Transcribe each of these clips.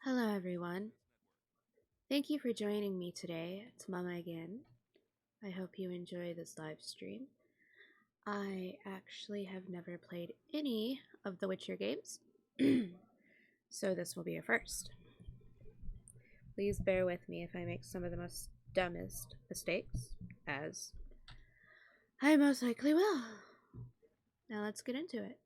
Hello, everyone. Thank you for joining me today. It's Mama again. I hope you enjoy this live stream. I actually have never played any of the Witcher games, so this will be a first. Please bear with me if I make some of the most dumbest mistakes, as I most likely will. Now let's get into it.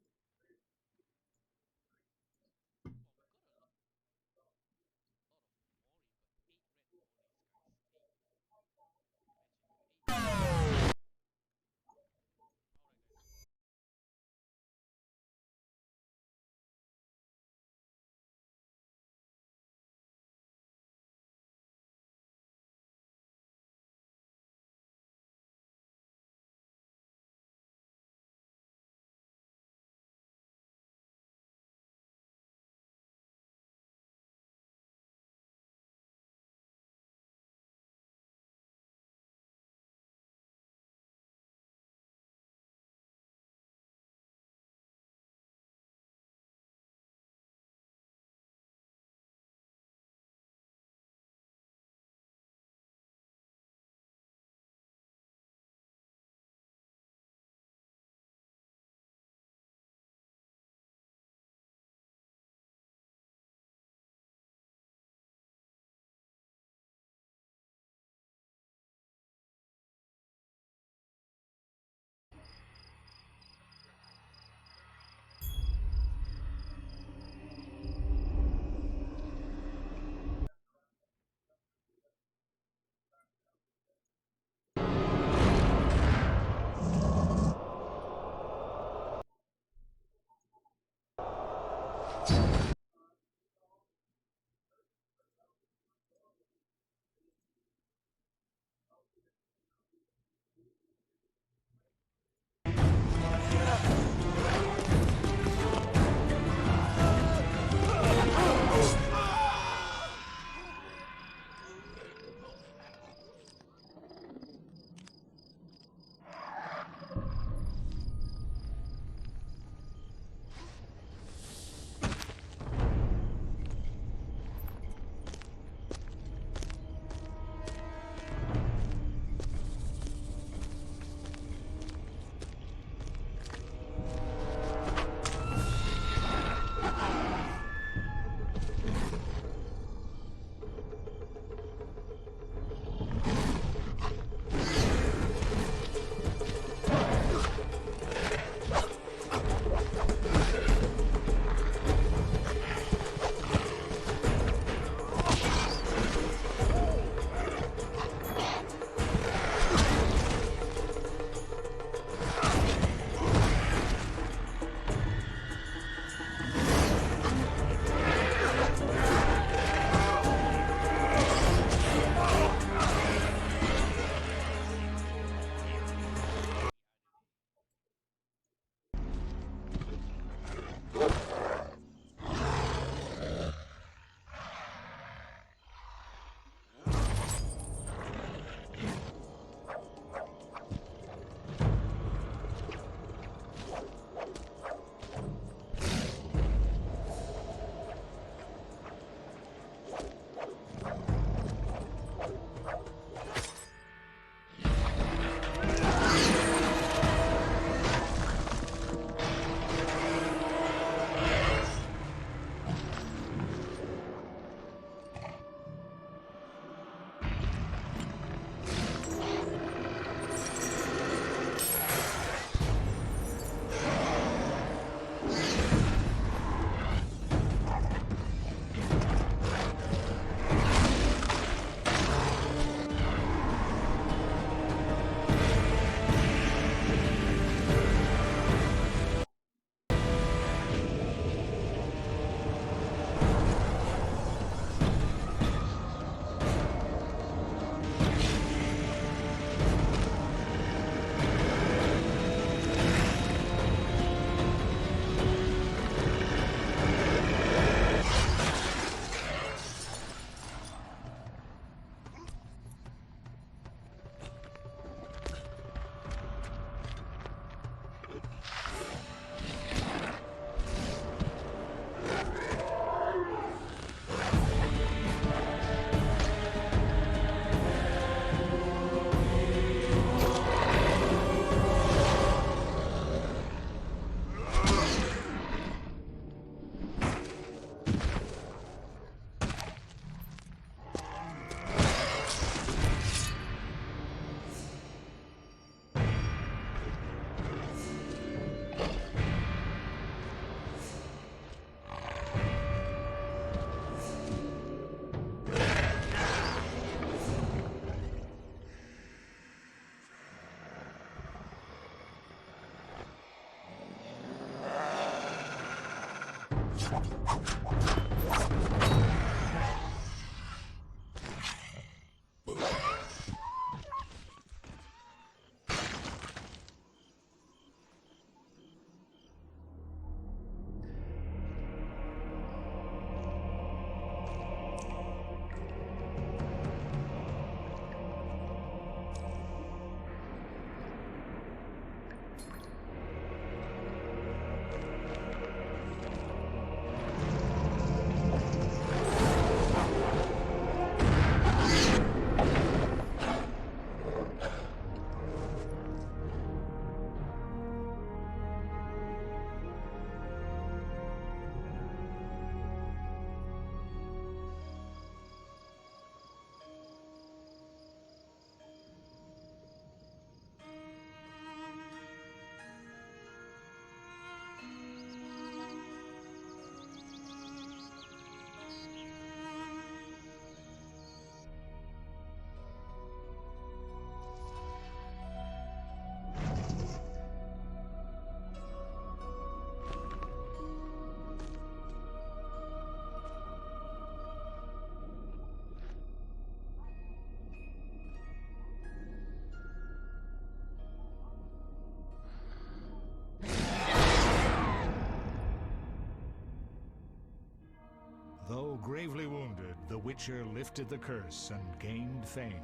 Though gravely wounded, the Witcher lifted the curse and gained fame.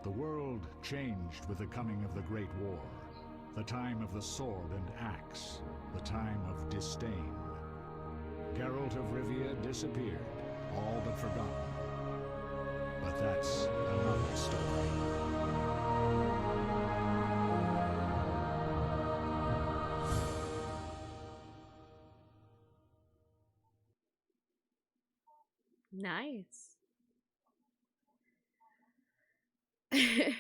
The world changed with the coming of the Great War, the time of the sword and axe, the time of disdain. Geralt of Rivia disappeared, all but forgotten. But that's another story. Nice. I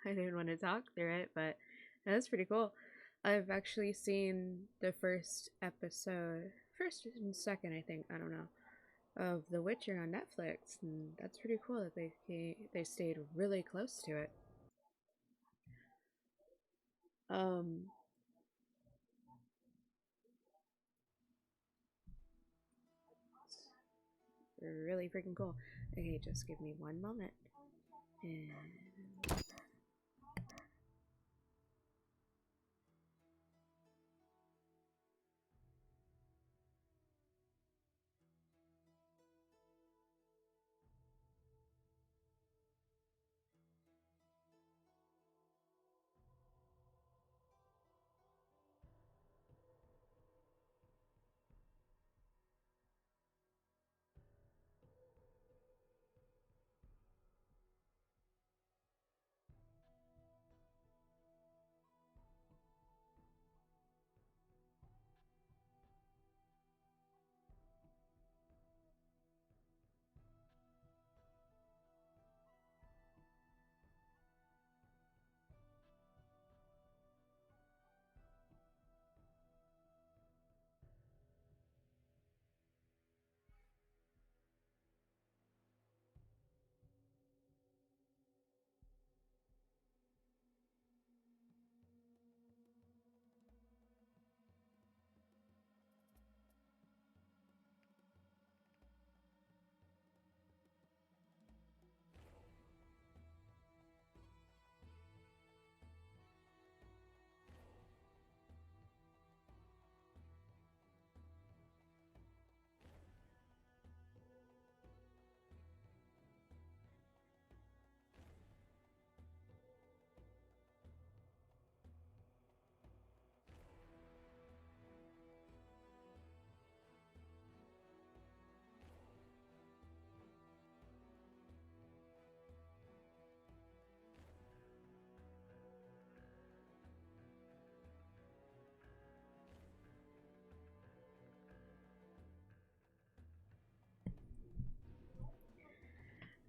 didn't want to talk through it, but that's pretty cool. I've actually seen the first episode, first and second, I think, I don't know, of The Witcher on Netflix, and that's pretty cool that they stayed really close to it. Really freaking cool. Okay, just give me one moment. And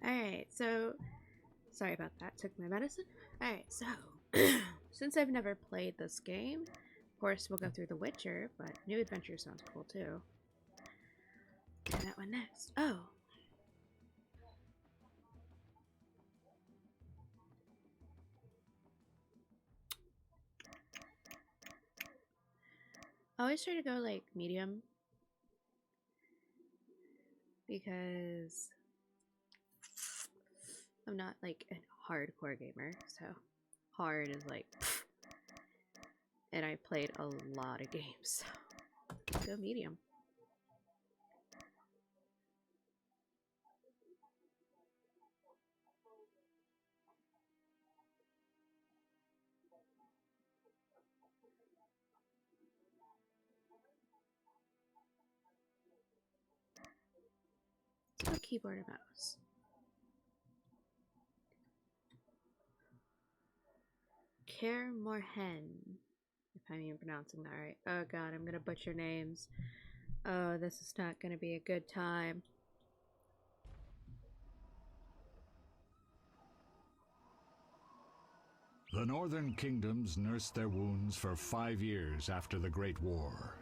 alright, so sorry about that. Took my medicine. Alright, so since I've never played this game, of course we'll go through The Witcher, but New Adventure sounds cool too. And that one next. Oh. I always try to go like medium because I'm not like a hardcore gamer, so hard is like, and I played a lot of games, so let's go medium. Let's go keyboard and mouse. Care Morhen, if I'm even pronouncing that right. Oh god, I'm gonna butcher names. Oh, this is not gonna be a good time. The northern kingdoms nursed their wounds for 5 years after the Great War.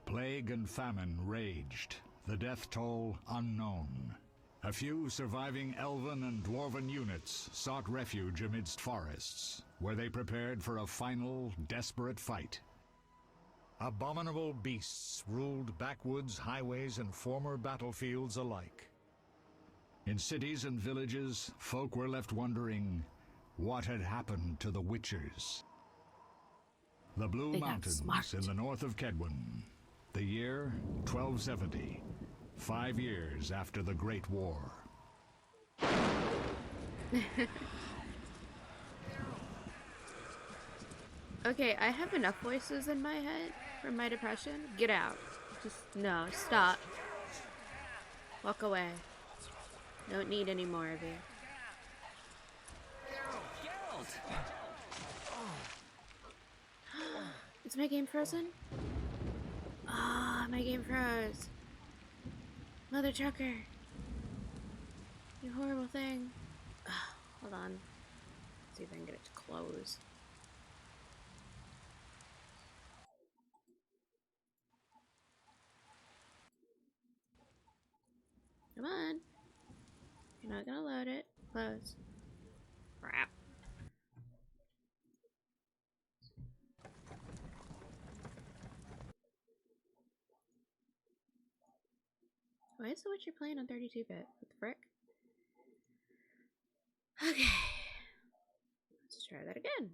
Plague and famine raged, the death toll unknown. A few surviving elven and dwarven units sought refuge amidst forests, where they prepared for a final, desperate fight. Abominable beasts ruled backwoods, highways, and former battlefields alike. In cities and villages, folk were left wondering what had happened to the Witchers. The Blue Mountains in the north of Kedwin. The year 1270, 5 years after the Great War. Okay, I have enough voices in my head from my depression. Get out. Just, no, stop. Walk away. Don't need any more of you. Is my game frozen? Ah, my game froze. Mother trucker. You horrible thing. Hold on. Let's see if I can get it to close. Come on. You're not gonna load it. Close. Crap. Why is the Witcher playing on 32-bit? What the frick? Okay. Let's try that again.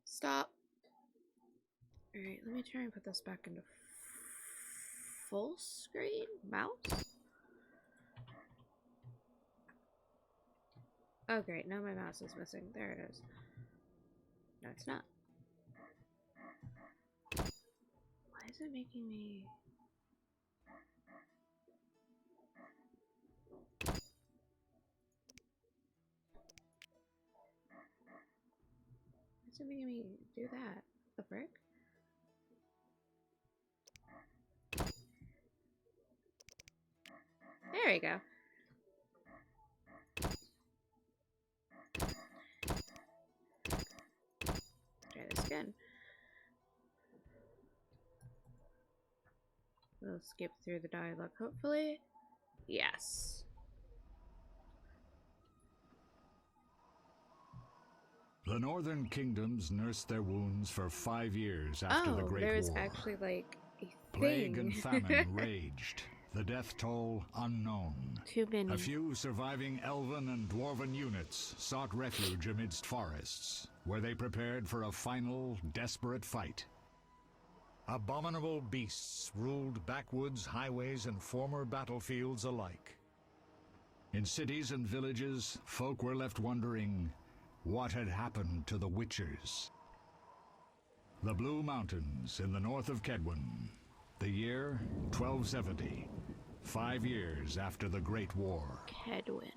Stop. Alright, let me try and put this back into full screen. Mouse? Oh great, now my mouse is missing. There it is. No, it's not. Why is it making me... Why is it making me do that? The frick? There we go. Try this again. We'll skip through the dialogue, hopefully. Yes. The northern kingdoms nursed their wounds for 5 years after the Great War. There was actually like a thing. Plague and famine raged, the death toll unknown. Too many. A few surviving elven and dwarven units sought refuge amidst forests, where they prepared for a final, desperate fight. Abominable beasts ruled backwoods, highways, and former battlefields alike. In cities and villages, folk were left wondering what had happened to the Witchers. The Blue Mountains in the north of Kedwin. The year 1270, 5 years after the Great War. Kedwin.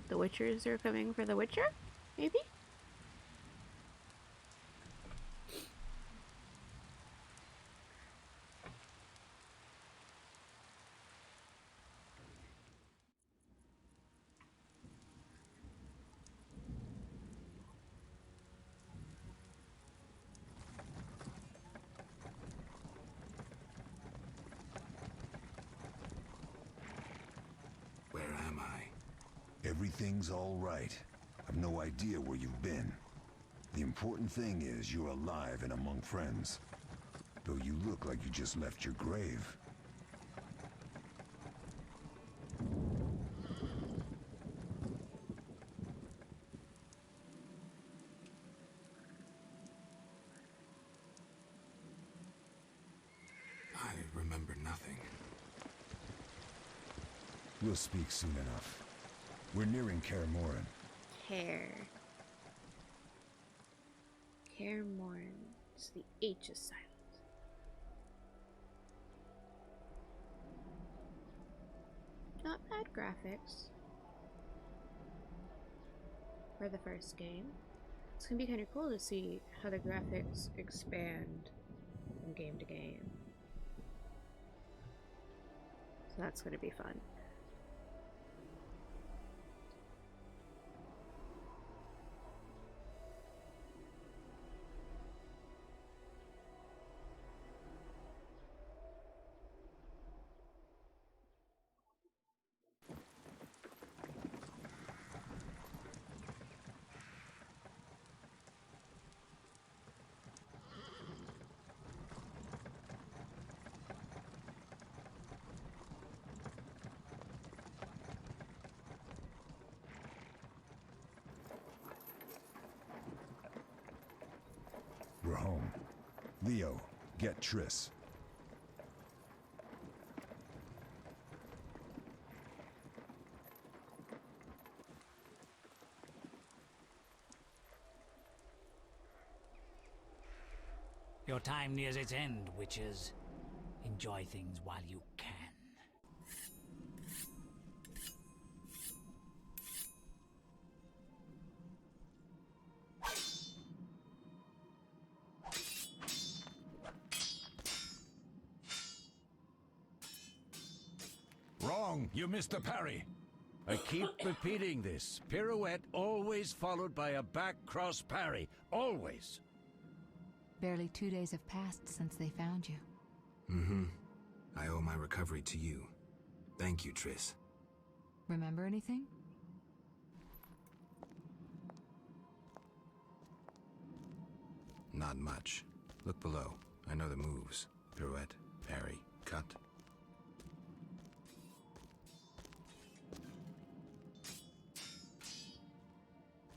The Witchers are coming for the Witcher? Maybe? Everything's all right. I've no idea where you've been. The important thing is you're alive and among friends. Though you look like you just left your grave. I remember nothing. We'll speak soon enough. We're nearing Kaer Morhen. Kaer Morhen. So the H is silent. Not bad graphics for the first game. It's gonna be kind of cool to see how the graphics expand from game to game. So that's gonna be fun. We're home. Leo, get Triss. Your time nears its end, witches. Enjoy things while you can. Wrong! You missed the parry! I keep repeating this. Pirouette always followed by a back cross parry. Always! Barely 2 days have passed since they found you. Mm-hmm. I owe my recovery to you. Thank you, Triss. Remember anything? Not much. Look below. I know the moves. Pirouette, parry, cut.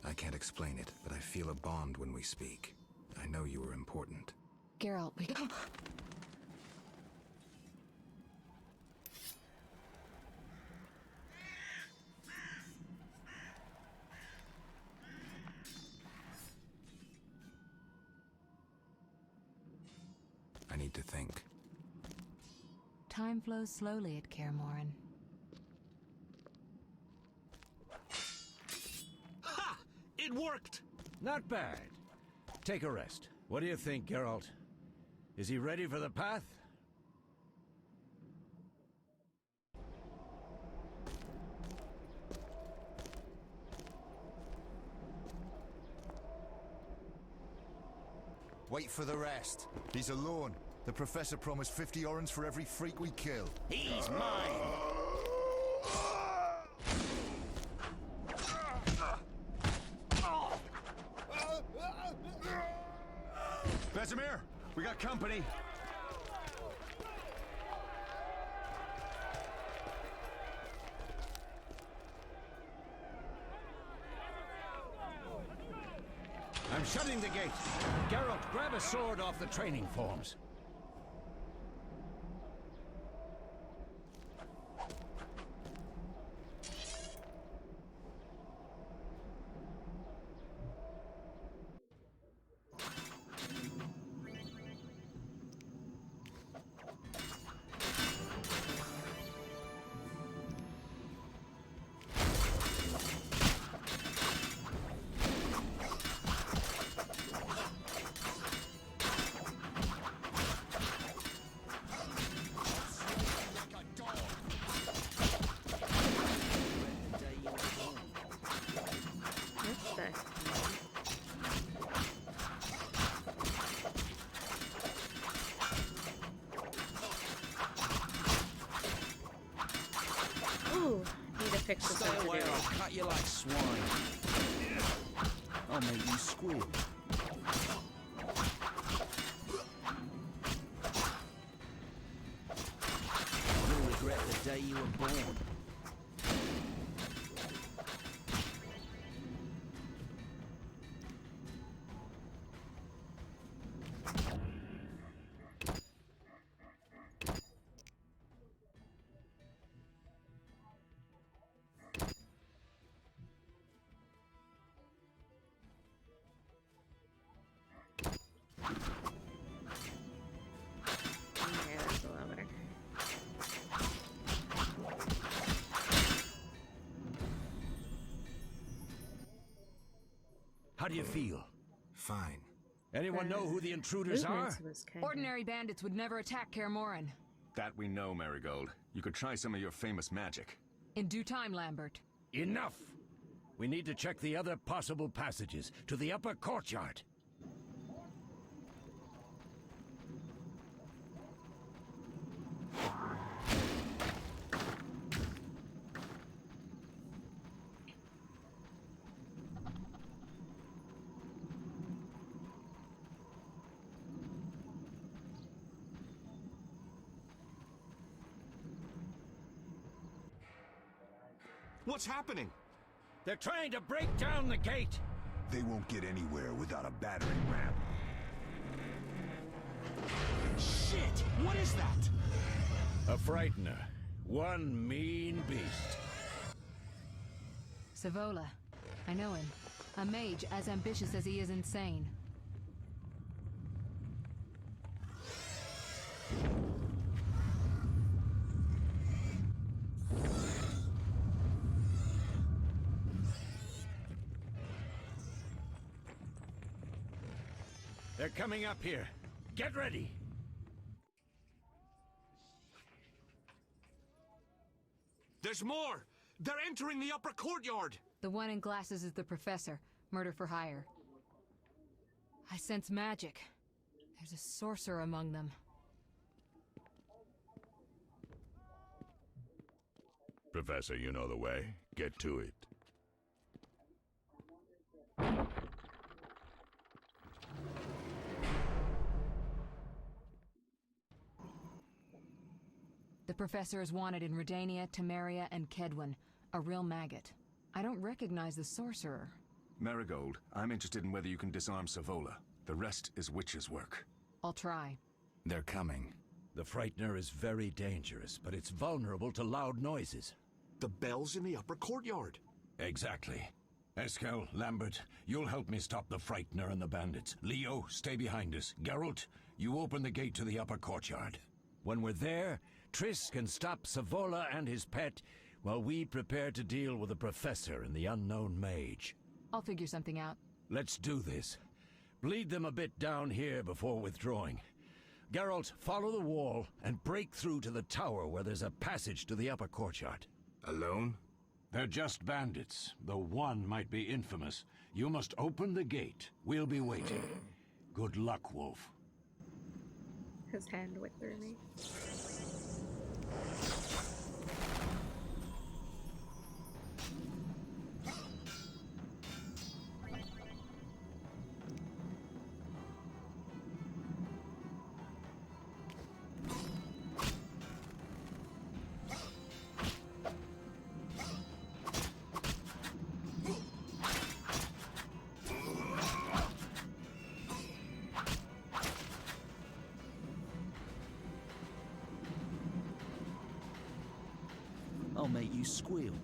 I can't explain it, but I feel a bond when we speak. I know you were important. Geralt, we... I need to think. Time flows slowly at Kaer Morhen. Ha! It worked! Not bad. Take a rest. What do you think, Geralt? Is he ready for the path? Wait for the rest. He's alone. The Professor promised 50 orens for every freak we kill. He's mine! Vesemir, we got company. I'm shutting the gate. Geralt, grab a sword off the training forms. fix this Stay up to away do. or I'll cut you like swine. I'll make you squeal. You'll regret the day you were born. Okay, that's a little better. How do you feel? Fine. Anyone know who the intruders are? Movement was kinda- Ordinary bandits would never attack Kaer Morhen. That we know, Marigold. You could try some of your famous magic. In due time, Lambert. Enough! We need to check the other possible passages to the upper courtyard. What's happening? They're trying to break down the gate! They won't get anywhere without a battering ram. Shit! What is that? A frightener. One mean beast. Savola. I know him. A mage as ambitious as he is insane. They're coming up here. Get ready! There's more! They're entering the upper courtyard! The one in glasses is the professor. Murder for hire. I sense magic. There's a sorcerer among them. Professor, you know the way. Get to it. The professor is wanted in Redania, Temeria, and Kedwen. A real maggot. I don't recognize the sorcerer. Marigold, I'm interested in whether you can disarm Savola. The rest is witch's work. I'll try. They're coming. The frightener is very dangerous, but it's vulnerable to loud noises. The bell's in the upper courtyard. Exactly. Eskel, Lambert, you'll help me stop the frightener and the bandits. Leo, stay behind us. Geralt, you open the gate to the upper courtyard. When we're there, Triss can stop Savola and his pet while we prepare to deal with the professor and the unknown mage. I'll figure something out. Let's do this. Bleed them a bit down here before withdrawing. Geralt, follow the wall and break through to the tower where there's a passage to the upper courtyard. Alone? They're just bandits, though one might be infamous. You must open the gate. We'll be waiting. Good luck, Wolf. His hand went through me. I'll make you squeal.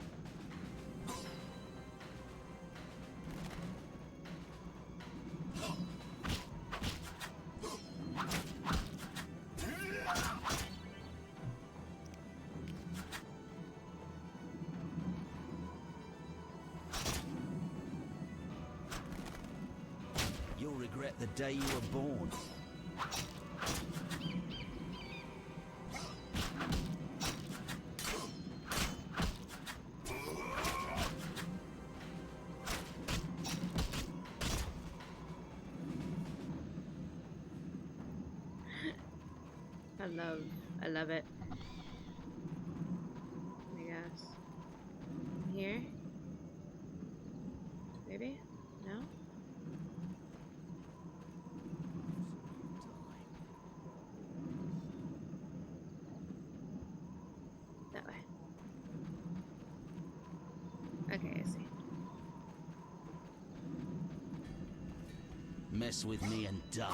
You'll regret the day you were born. I love it. I guess. Maybe? No? That way. Okay, I see. Mess with me and die.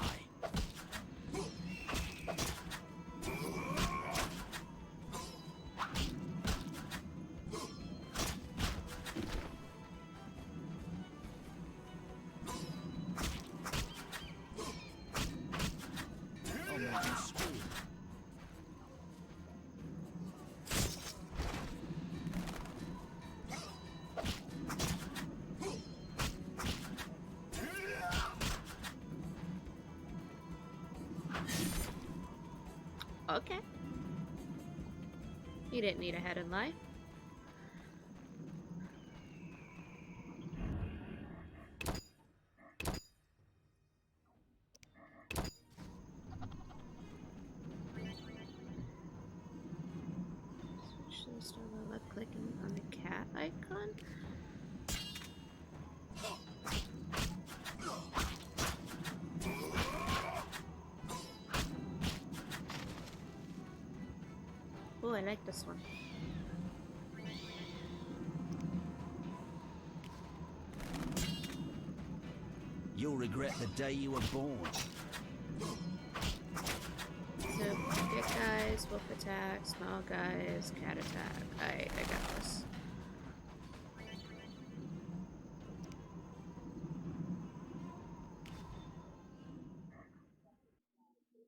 Okay. You didn't need a head in life. Switch this to the left clicking on the cat icon. Oh, I like this one. You'll regret the day you were born. So, big guys, wolf attack, small guys, cat attack. I got this.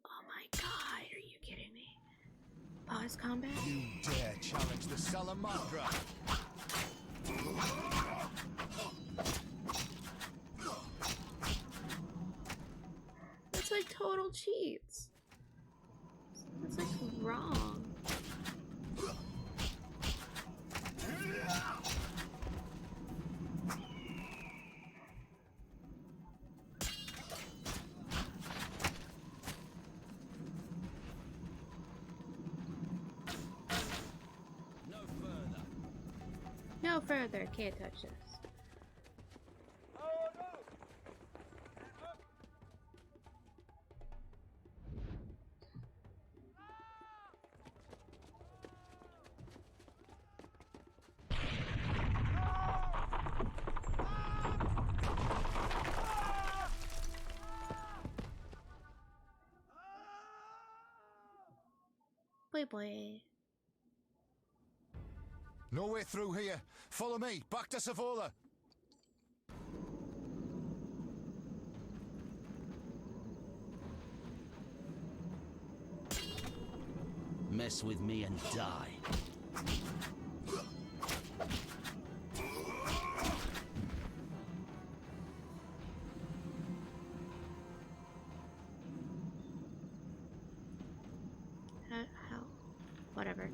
Oh my god, are you kidding me? Pause combat? You dare challenge the Salamandra? That's like total cheats. That's like wrong. No further, can't touch this. Boy, boy. No way through here. Follow me. Back to Savola. Mess with me and die. How? Whatever.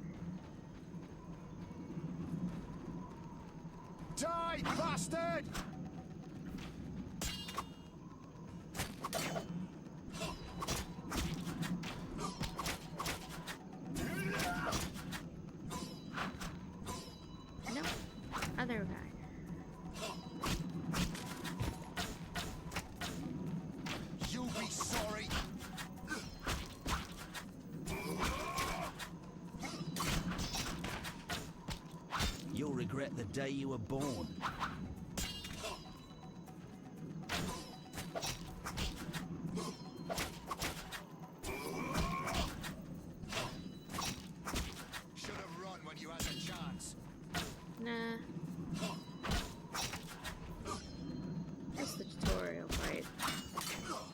Die, bastard! No. Other guy. You'll be sorry. You'll regret the day you were born. Should have run when you had the chance. Nah. Just the tutorial fight.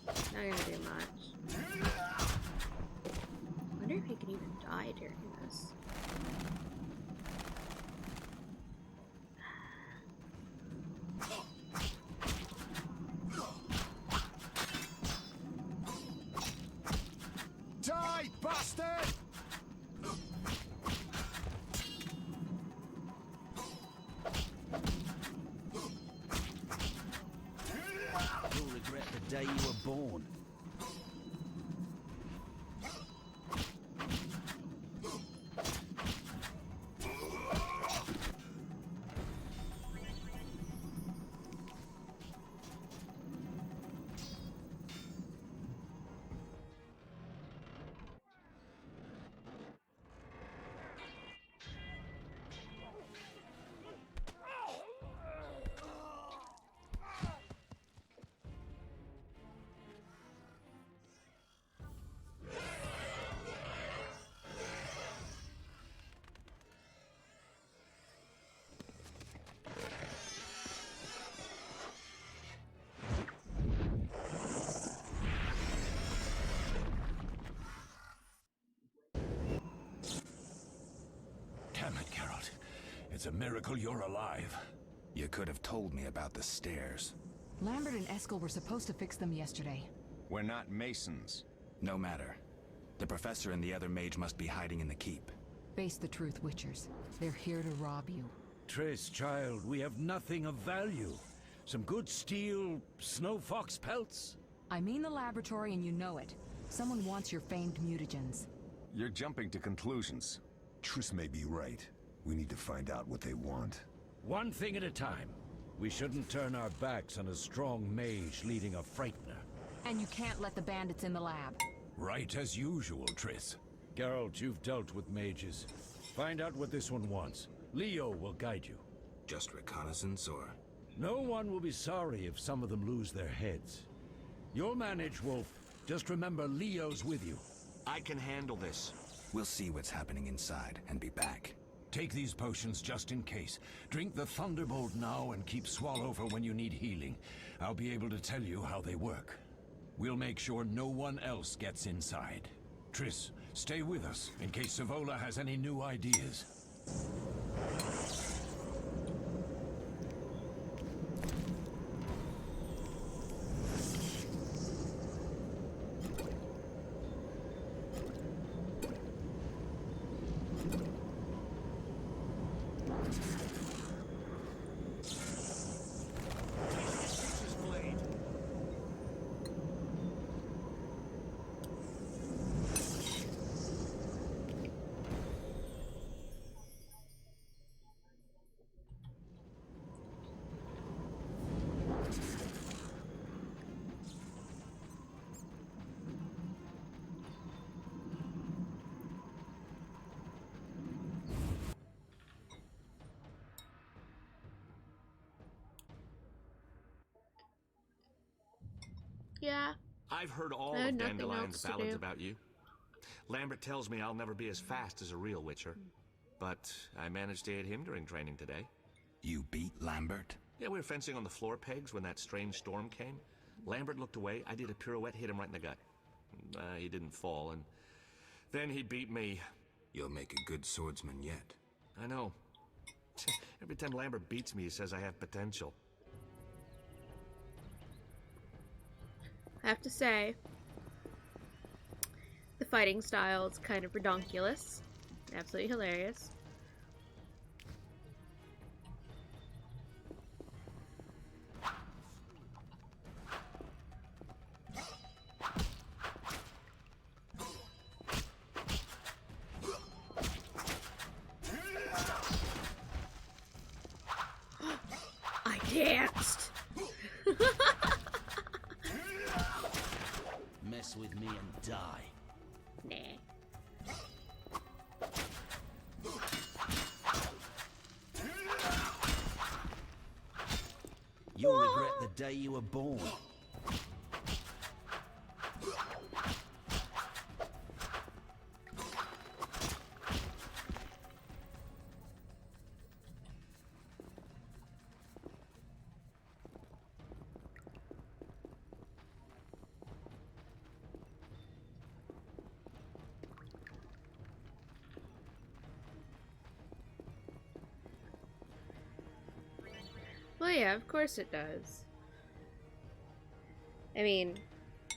Not gonna do much. Wonder if he can even die during this. Die, bastard! You'll regret the day you were born. It's a miracle you're alive. You could have told me about the stairs. Lambert and Eskel were supposed to fix them yesterday. We're not masons. No matter. The professor and the other mage must be hiding in the keep. Face the truth, Witchers. They're here to rob you. Triss, child, we have nothing of value. Some good steel snow fox pelts? I mean the laboratory and you know it. Someone wants your famed mutagens. You're jumping to conclusions. Triss may be right. We need to find out what they want. One thing at a time. We shouldn't turn our backs on a strong mage leading a frightener. And you can't let the bandits in the lab. Right as usual, Triss. Geralt, you've dealt with mages. Find out what this one wants. Leo will guide you. Just reconnaissance, or...? No one will be sorry if some of them lose their heads. You'll manage, Wolf. Just remember Leo's with you. I can handle this. We'll see what's happening inside and be back. Take these potions just in case. Drink the Thunderbolt now and keep Swallow for when you need healing. I'll be able to tell you how they work. We'll make sure no one else gets inside. Triss, stay with us in case Savola has any new ideas. Yeah. I've heard all I had of nothing Dandelion's else to ballads do. about you. Lambert tells me I'll never be as fast as a real Witcher. But I managed to hit him during training today. You beat Lambert? Yeah, we were fencing on the floor pegs when that strange storm came. Lambert looked away, I did a pirouette, hit him right in the gut. He didn't fall, and then he beat me. You'll make a good swordsman yet. I know. Every time Lambert beats me, he says I have potential. I have to say, the fighting style is kind of redonkulous. Absolutely hilarious. I danced! Mess with me and die. Nah. You'll regret the day you were born. Well, yeah, of course it does. I mean,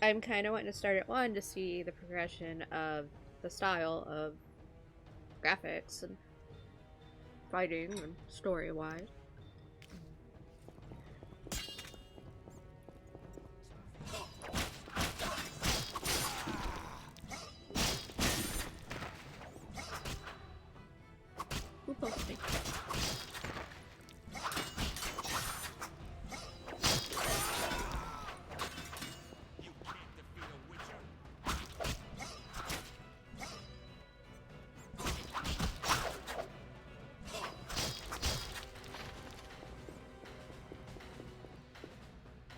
I'm kind of wanting to start at 1 to see the progression of the style of graphics and fighting and story-wise. Who poked me?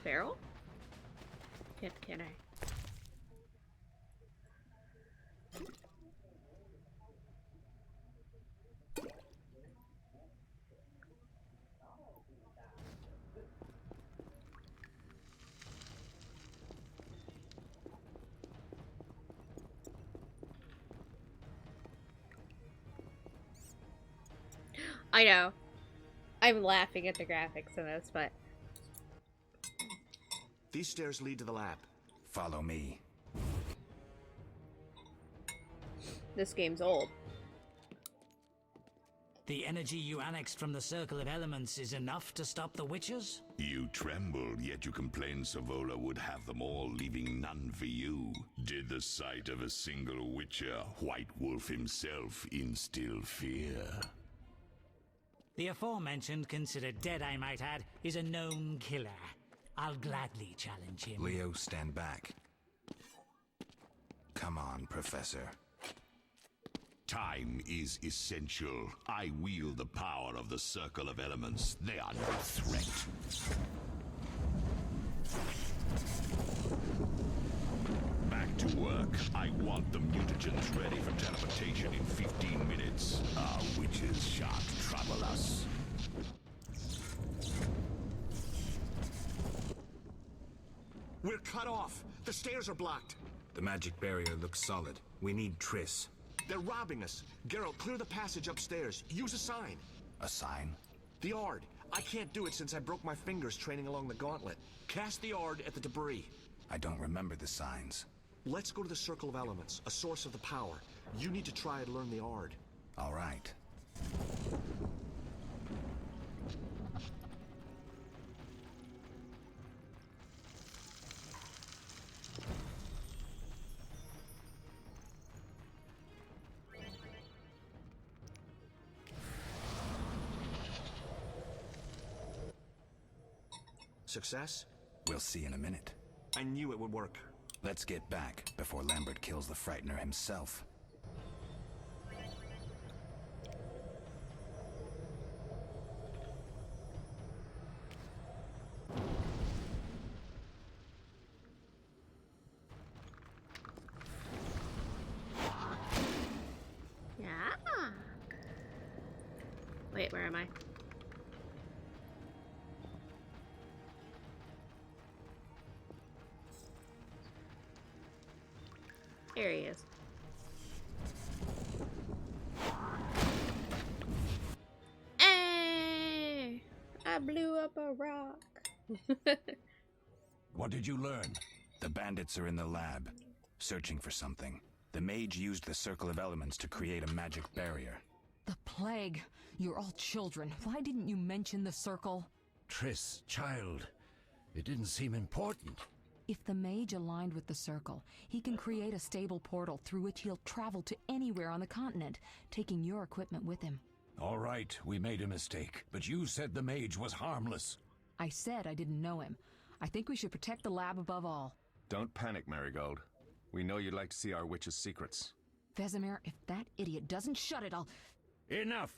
Barrel? Can I? I know. I'm laughing at the graphics in this, but These stairs lead to the lab. Follow me. this game's old. The energy you annexed from the Circle of Elements is enough to stop the Witchers? You trembled, yet you complained Savola would have them all, leaving none for you. Did the sight of a single Witcher, White Wolf himself, instill fear? The aforementioned, considered dead I might add, is a known killer. I'll gladly challenge him. Leo, stand back. Come on, Professor. Time is essential. I wield the power of the Circle of Elements. They are no threat. Back to work. I want the mutagens ready for teleportation in 15 minutes. Our witches shan't trouble us. We're cut off. The stairs are blocked. The magic barrier looks solid. We need Triss. They're robbing us. Geralt, clear the passage upstairs. Use a sign. A sign? The Ard. I can't do it since I broke my fingers training along the gauntlet. Cast the Ard at the debris. I don't remember the signs. Let's go to the Circle of Elements, a source of the power. You need to try and learn the Ard. All right. Success? We'll see in a minute. I knew it would work. Let's get back before Lambert kills the Frightener himself. Yeah. Wait, where am I? There he is. Hey! I blew up a rock. What did you learn? The bandits are in the lab, searching for something. The mage used the Circle of Elements to create a magic barrier. The plague. You're all children. Why didn't you mention the circle? Triss, child, it didn't seem important. If the mage aligned with the circle, he can create a stable portal through which he'll travel to anywhere on the continent, taking your equipment with him. All right, we made a mistake, but you said the mage was harmless. I said I didn't know him. I think we should protect the lab above all. Don't panic, Marigold. We know you'd like to see our witch's secrets. Vesemir, if that idiot doesn't shut it, I'll... Enough!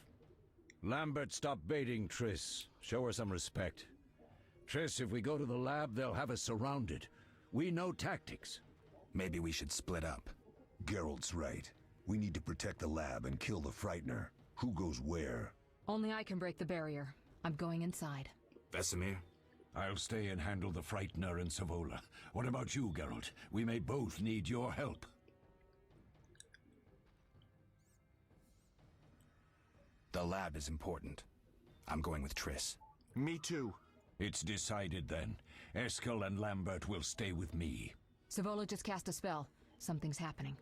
Lambert, stop baiting Triss. Show her some respect. Triss, if we go to the lab, they'll have us surrounded. We know tactics. Maybe we should split up. Geralt's right. We need to protect the lab and kill the Frightener. Who goes where? Only I can break the barrier. I'm going inside. Vesemir? I'll stay and handle the Frightener and Savola. What about you, Geralt? We may both need your help. The lab is important. I'm going with Triss. Me too. It's decided then. Eskel and Lambert will stay with me. Savola just cast a spell. Something's happening.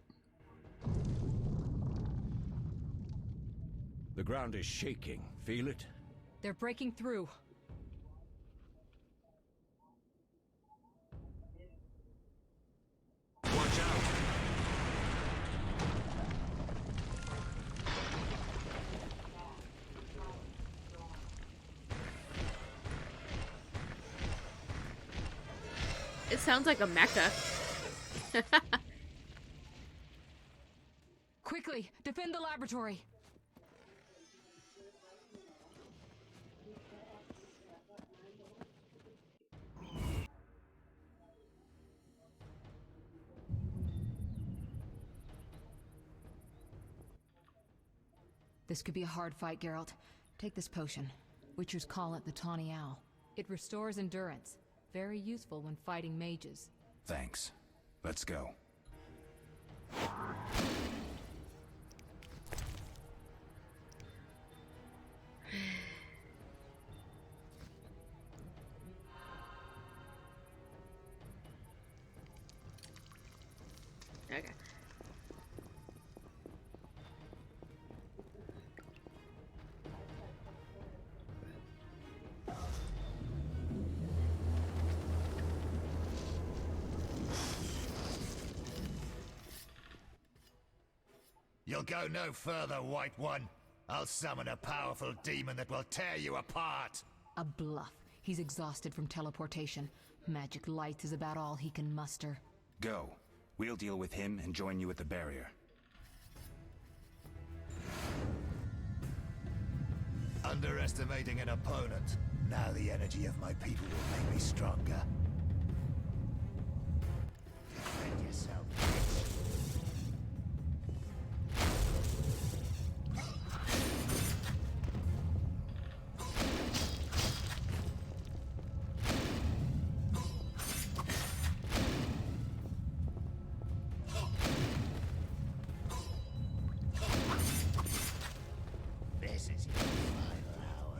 The ground is shaking. Feel it? They're breaking through. Watch out! It sounds like a mecha. Quickly, defend the laboratory. This could be a hard fight, Geralt. Take this potion. Witchers call it the Tawny Owl. It restores endurance. Very useful when fighting mages. Thanks. Let's go. Okay. You'll go no further, White One. I'll summon a powerful demon that will tear you apart. A bluff. He's exhausted from teleportation. Magic light is about all he can muster. Go. We'll deal with him and join you at the barrier. Underestimating an opponent. Now the energy of my people will make me stronger. Defend yourself, bitch. This is your final hour.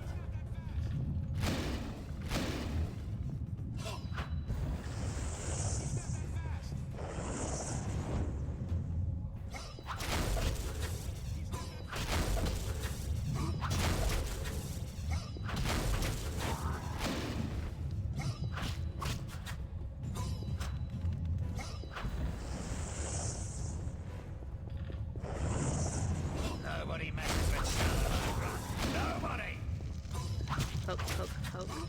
Nobody messes with Salamandra. Nobody! Poke, poke, poke.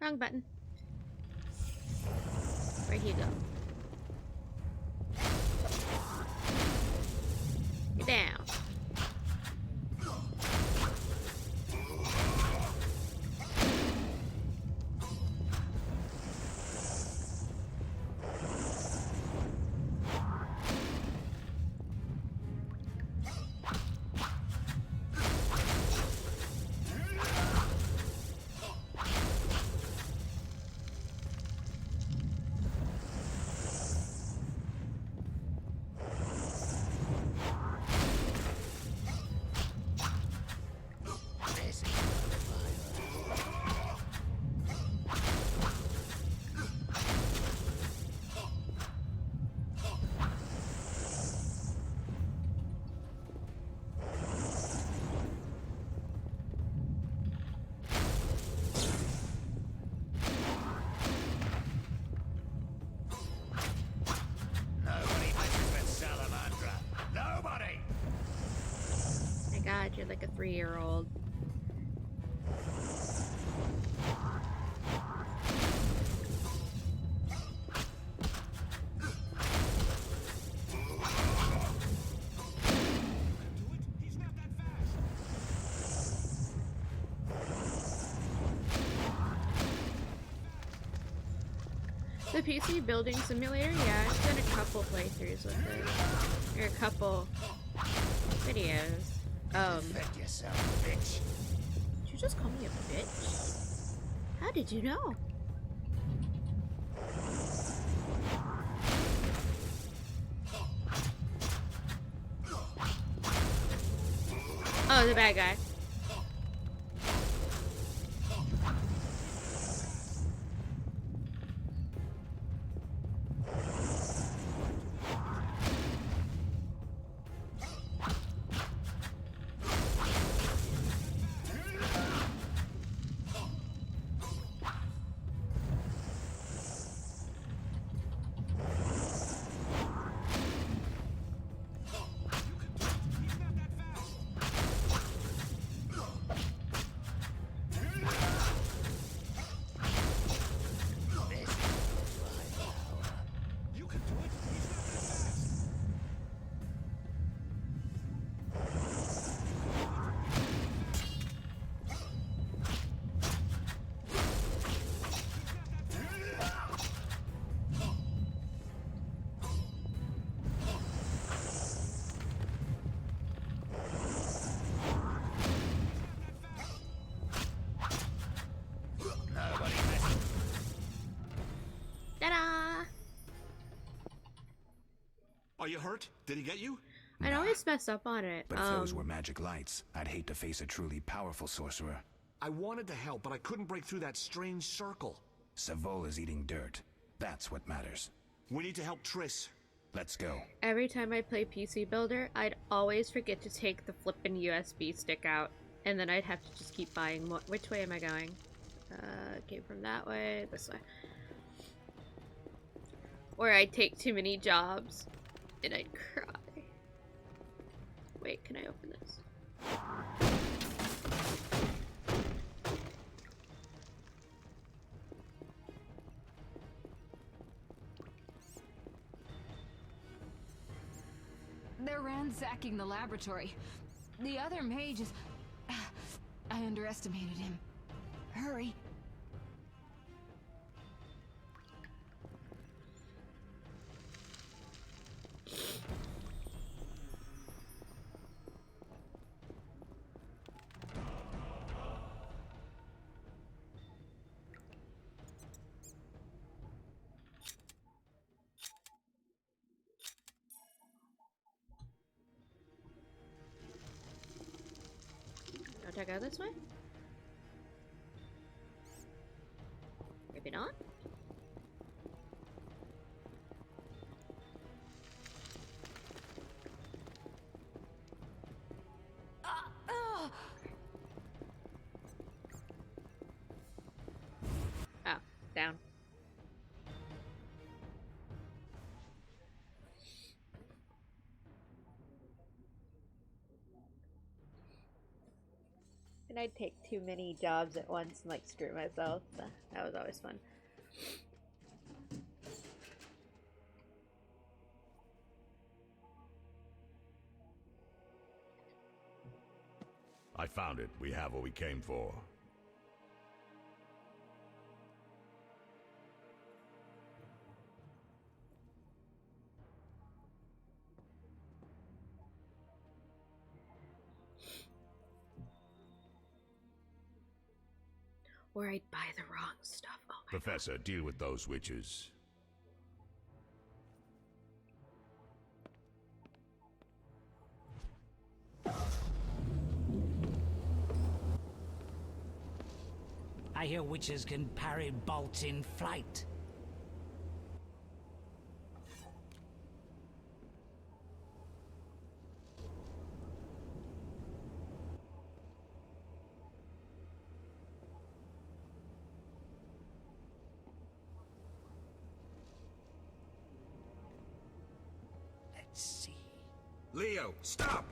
Wrong button. Where'd you go? Get down. Nobody messes with Salamandra. Nobody! My God, you're like a 3-year-old. The PC building simulator, yeah, I've done a couple playthroughs with it. Or a couple videos. Defend yourself, bitch. Did you just call me a bitch? How did you know? Oh, the bad guy. Are you hurt? Did he get you? I'd always mess up on it. But if those were magic lights, I'd hate to face a truly powerful sorcerer. I wanted to help, but I couldn't break through that strange circle. Savola's eating dirt. That's what matters. We need to help Triss. Let's go. Every time I play PC Builder, I'd always forget to take the flippin' USB stick out. And then I'd have to just keep buying more. Which way am I going? Came from that way, this way. Or I'd take too many jobs and I'd cry. Wait, can I open this? They're ransacking the laboratory. The other mage is... I underestimated him. Hurry. Don't I go this way? Maybe not? Oh, down. And I'd take too many jobs at once and like screw myself. That was always fun. I found it. We have what we came for. Or I'd buy the wrong stuff. Oh my Professor, deal with those witches. I hear witches can parry bolts in flight. Let's see. Leo, stop!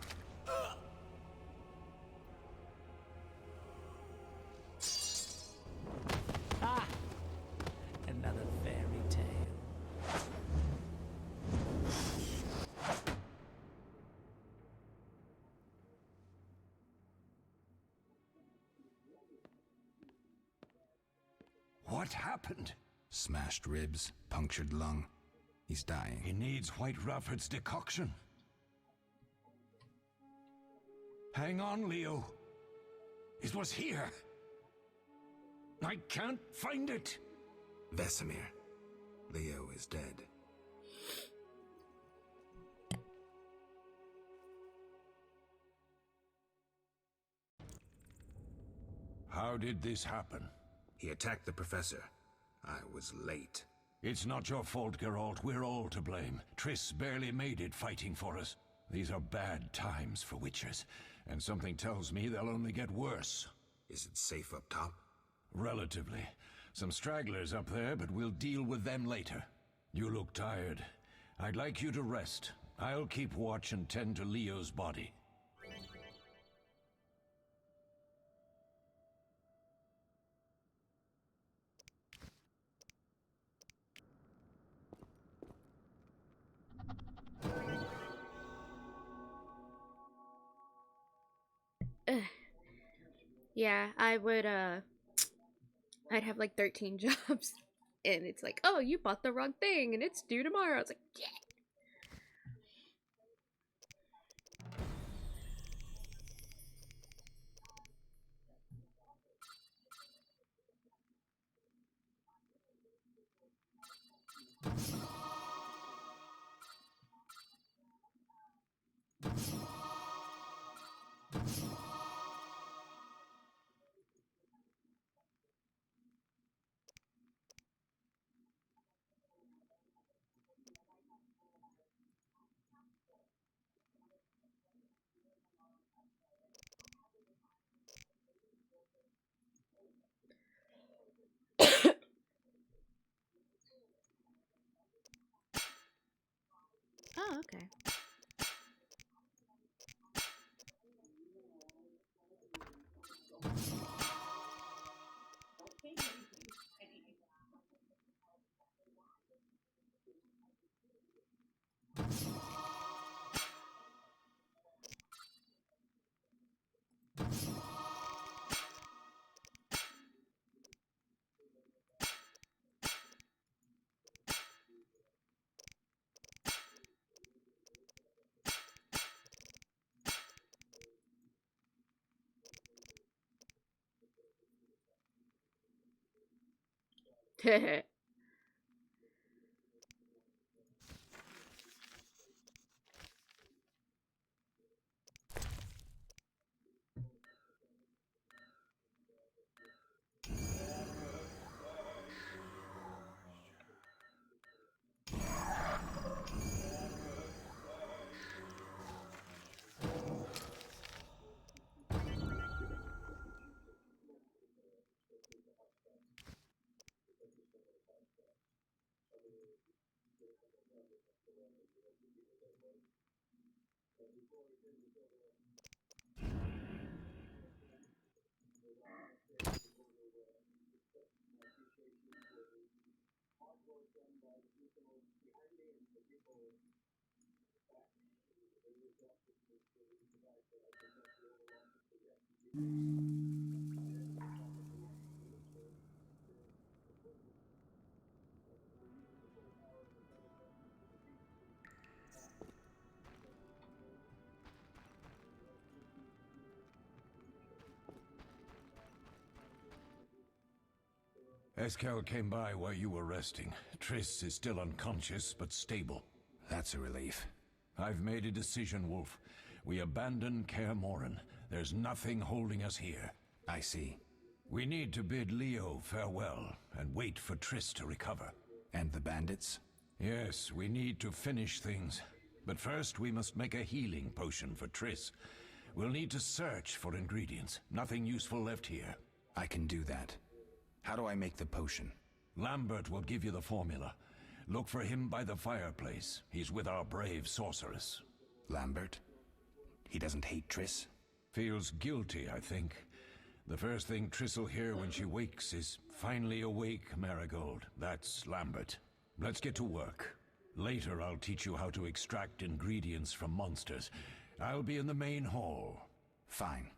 Ah! Another fairy tale. What happened? Smashed ribs, punctured lung. He's dying. He needs White Rafford's decoction. Hang on, Leo. It was here. I can't find it. Vesemir. Leo is dead. How did this happen? He attacked the professor. I was late. It's not your fault, Geralt. We're all to blame. Triss barely made it fighting for us. These are bad times for witchers, and something tells me they'll only get worse. Is it safe up top? Relatively. Some stragglers up there, but we'll deal with them later. You look tired. I'd like you to rest. I'll keep watch and tend to Leo's body. Yeah, I would, I'd have like 13 jobs. And it's like, oh, you bought the wrong thing and it's due tomorrow. I was like, yeah. Okay. Eskel came by while you were resting. Triss is still unconscious, but stable. That's a relief. I've made a decision, Wolf. We abandon Kaer Morhen. There's nothing holding us here. I see. We need to bid Leo farewell and wait for Triss to recover. And the bandits? Yes, we need to finish things. But first, we must make a healing potion for Triss. We'll need to search for ingredients. Nothing useful left here. I can do that. How do I make the potion? Lambert will give you the formula. Look for him by the fireplace. He's with our brave sorceress. Lambert? He doesn't hate Triss? Feels guilty, I think. The first thing Triss will hear when she wakes is, "Finally awake, Marigold." That's Lambert. Let's get to work. Later I'll teach you how to extract ingredients from monsters. I'll be in the main hall. Fine.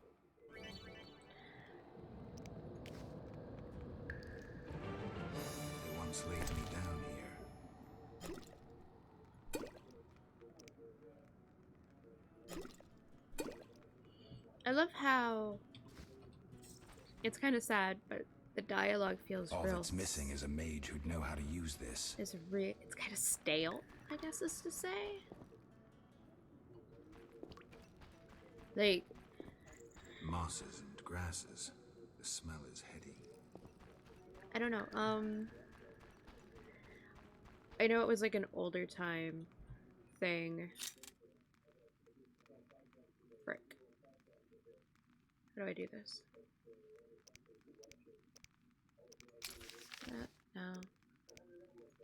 They once laid me down here. I love how it's kind of sad, but the dialogue feels All real. that's missing is a mage who'd know how to use this. It's kind of stale, I guess is to say. Like, Mosses and grasses. The smell is heady. I don't know. I know it was like an older time thing. Frick. How do I do this? No.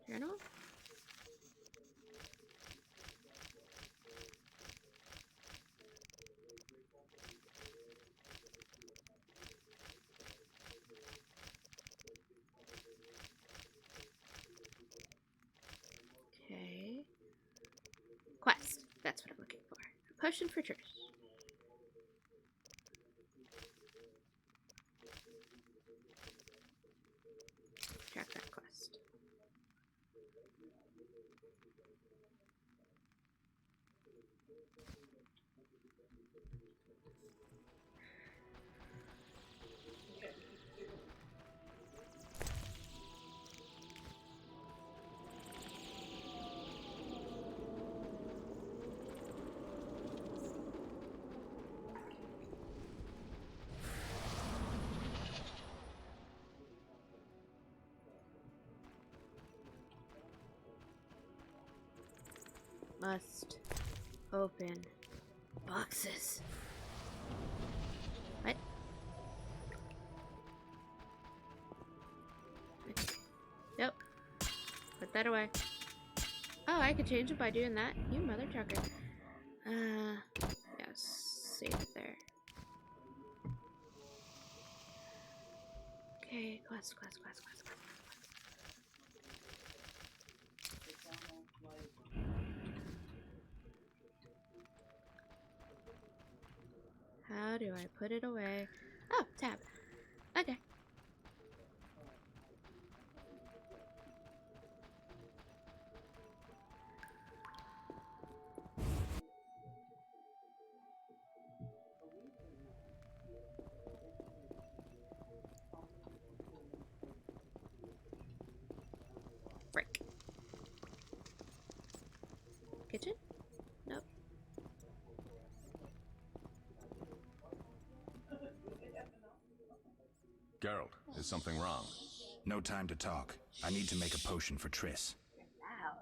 Journal? Okay. Quest. That's what I'm looking for. A potion for Trish. Track that quest. Must open boxes. What? Nope. Put that away. Oh, I could change it by doing that. You mother trucker. Yes. Save it there. Okay, quest. How do I put it away? Oh, tab. Okay. Frick. Kitchen? Nope. Geralt, is something wrong? No time to talk. I need to make a potion for Triss.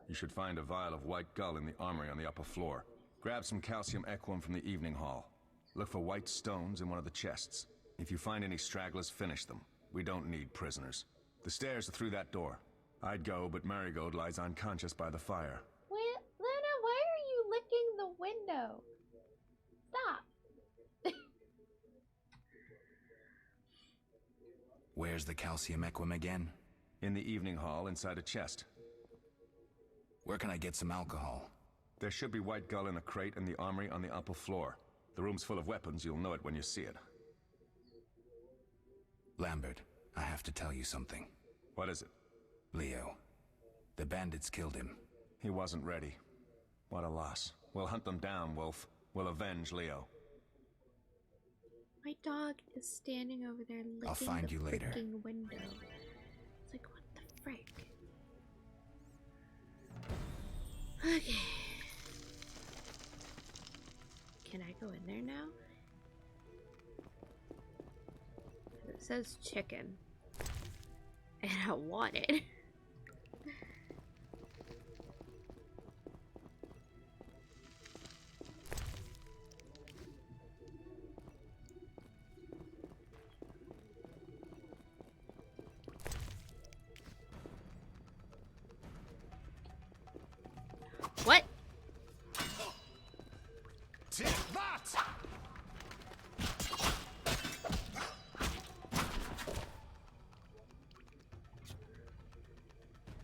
You should find a vial of white gull in the armory on the upper floor. Grab some calcium equum from the evening hall. Look for white stones in one of the chests. If you find any stragglers, finish them. We don't need prisoners. The stairs are through that door. I'd go, but Marigold lies unconscious by the fire. Wait, Luna, why are you licking the window? Stop. Where's the calcium equum again? In the evening hall, inside a chest. Where can I get some alcohol? There should be white gull in a crate in the armory on the upper floor. The room's full of weapons, you'll know it when you see it. Lambert, I have to tell you something. What is it? Leo. The bandits killed him. He wasn't ready. What a loss. We'll hunt them down, Wolf. We'll avenge Leo. My dog is standing over there licking I'll find the you later. freaking window. It's like, what the frick? Okay. Can I go in there now? It says chicken. And I want it. What? Take that!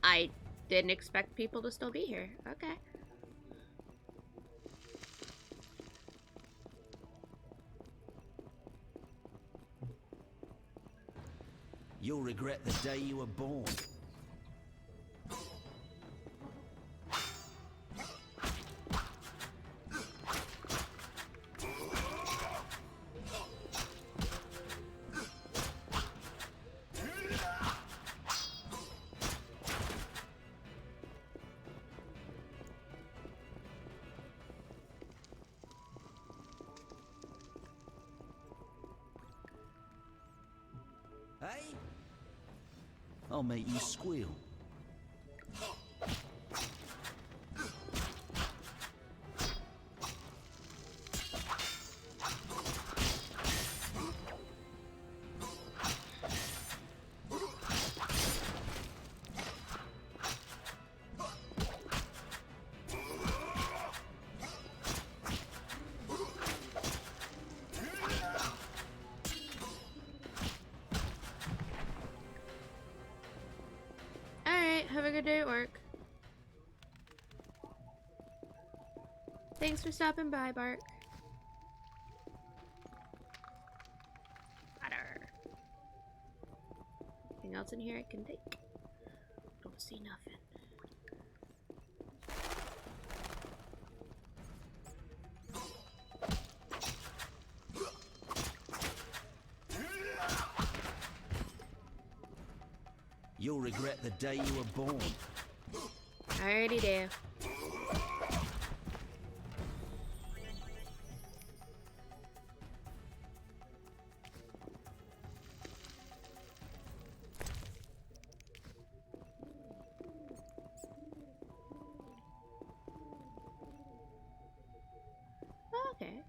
I didn't expect people to still be here. Okay. You'll regret the day you were born. Hey? I'll make you squeal. Alright, have a good day at work. Thanks for stopping by, Bart. Water. Anything else in here I can take? Don't see nothing. You'll regret the day you were born. I already do. Okay.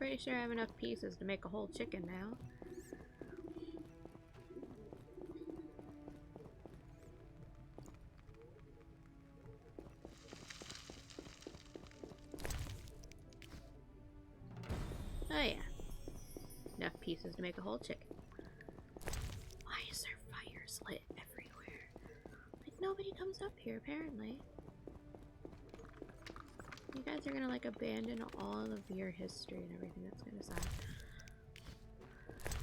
pretty sure I have enough pieces to make a whole chicken now. Oh yeah. Enough pieces to make a whole chicken. Why is there fires lit everywhere? Like, nobody comes up here, apparently. You guys are gonna, like, abandon all of your history and everything. That's kinda sad.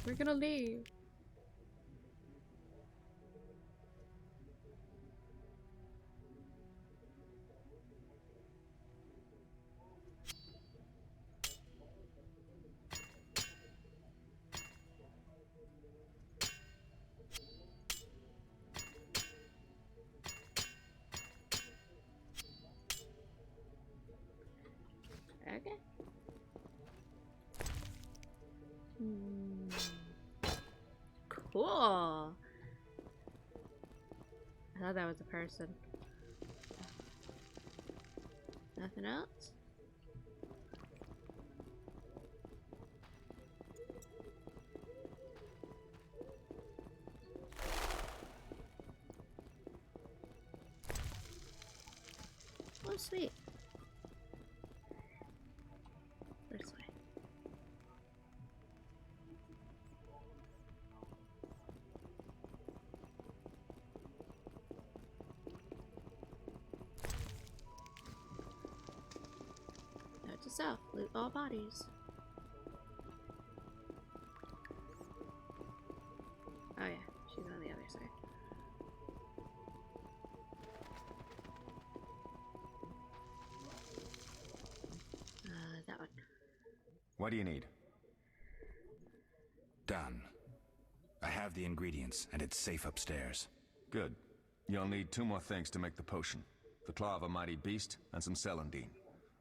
We're gonna leave. Okay. Cool. I thought that was a person. Nothing else? Oh, sweet. This way. Note to self, loot all bodies. Oh yeah, she's on the other side. That one. What do you need? Done. I have the ingredients, and it's safe upstairs. Good. You'll need 2 more things to make the potion. The claw of a mighty beast and some celandine.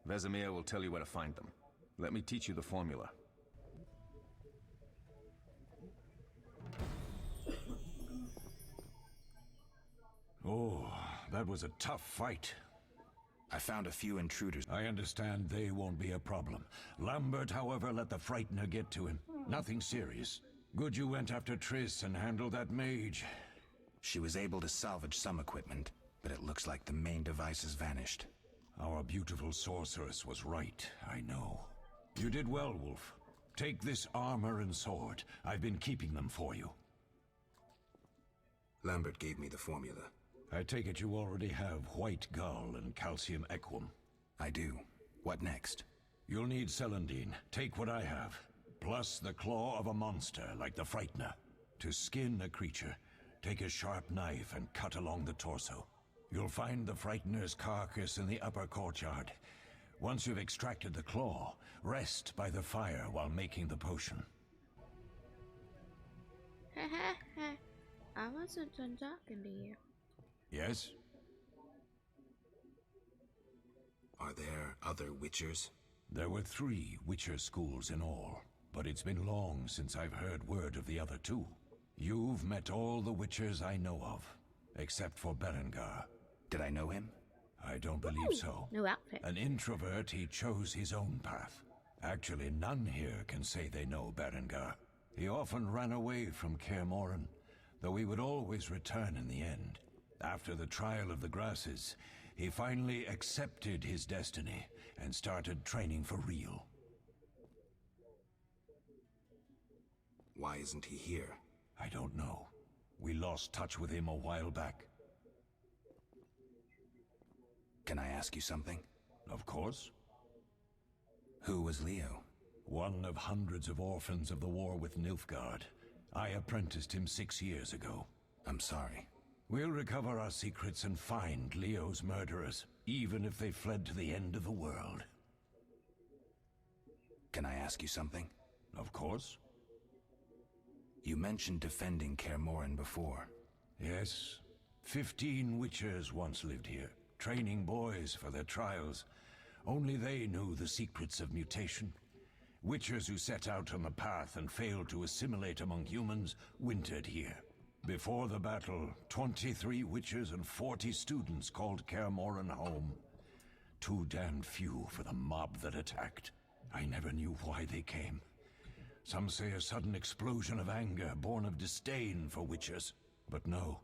Vesemir will tell you where to find them. Let me teach you the formula. Oh, that was a tough fight. I found a few intruders. I understand they won't be a problem. Lambert, however, let the Frightener get to him. Nothing serious. Good you went after Triss and handled that mage. She was able to salvage some equipment, but it looks like the main device has vanished. Our beautiful sorceress was right, I know. You did well, Wolf. Take this armor and sword. I've been keeping them for you. Lambert gave me the formula. I take it you already have white gull and calcium equum. I do. What next? You'll need celandine. Take what I have. Plus the claw of a monster like the Frightener. To skin a creature, take a sharp knife and cut along the torso. You'll find the Frightener's carcass in the upper courtyard. Once you've extracted the claw, rest by the fire while making the potion. I wasn't done talking to you. Yes? Are there other Witchers? There were 3 Witcher schools in all, but it's been long since I've heard word of the other 2. You've met all the Witchers I know of, except for Berengar. Did I know him? I don't believe so. New outfit. An introvert, he chose his own path. Actually, none here can say they know Berengar. He often ran away from Kaer Morhen, though he would always return in the end. After the trial of the grasses, he finally accepted his destiny and started training for real. Why isn't he here? I don't know. We lost touch with him a while back. Can I ask you something? Of course. Who was Leo? One of hundreds of orphans of the war with Nilfgaard. I apprenticed him 6 years ago. I'm sorry. We'll recover our secrets and find Leo's murderers, even if they fled to the end of the world. Can I ask you something? Of course. You mentioned defending Kaer Morhen before. Yes. 15 Witchers once lived here, training boys for their trials. Only they knew the secrets of mutation. Witchers who set out on the path and failed to assimilate among humans wintered here. Before the battle, 23 Witchers and 40 students called Kaer Morhen home. Too damned few for the mob that attacked. I never knew why they came. Some say a sudden explosion of anger born of disdain for witchers. But no.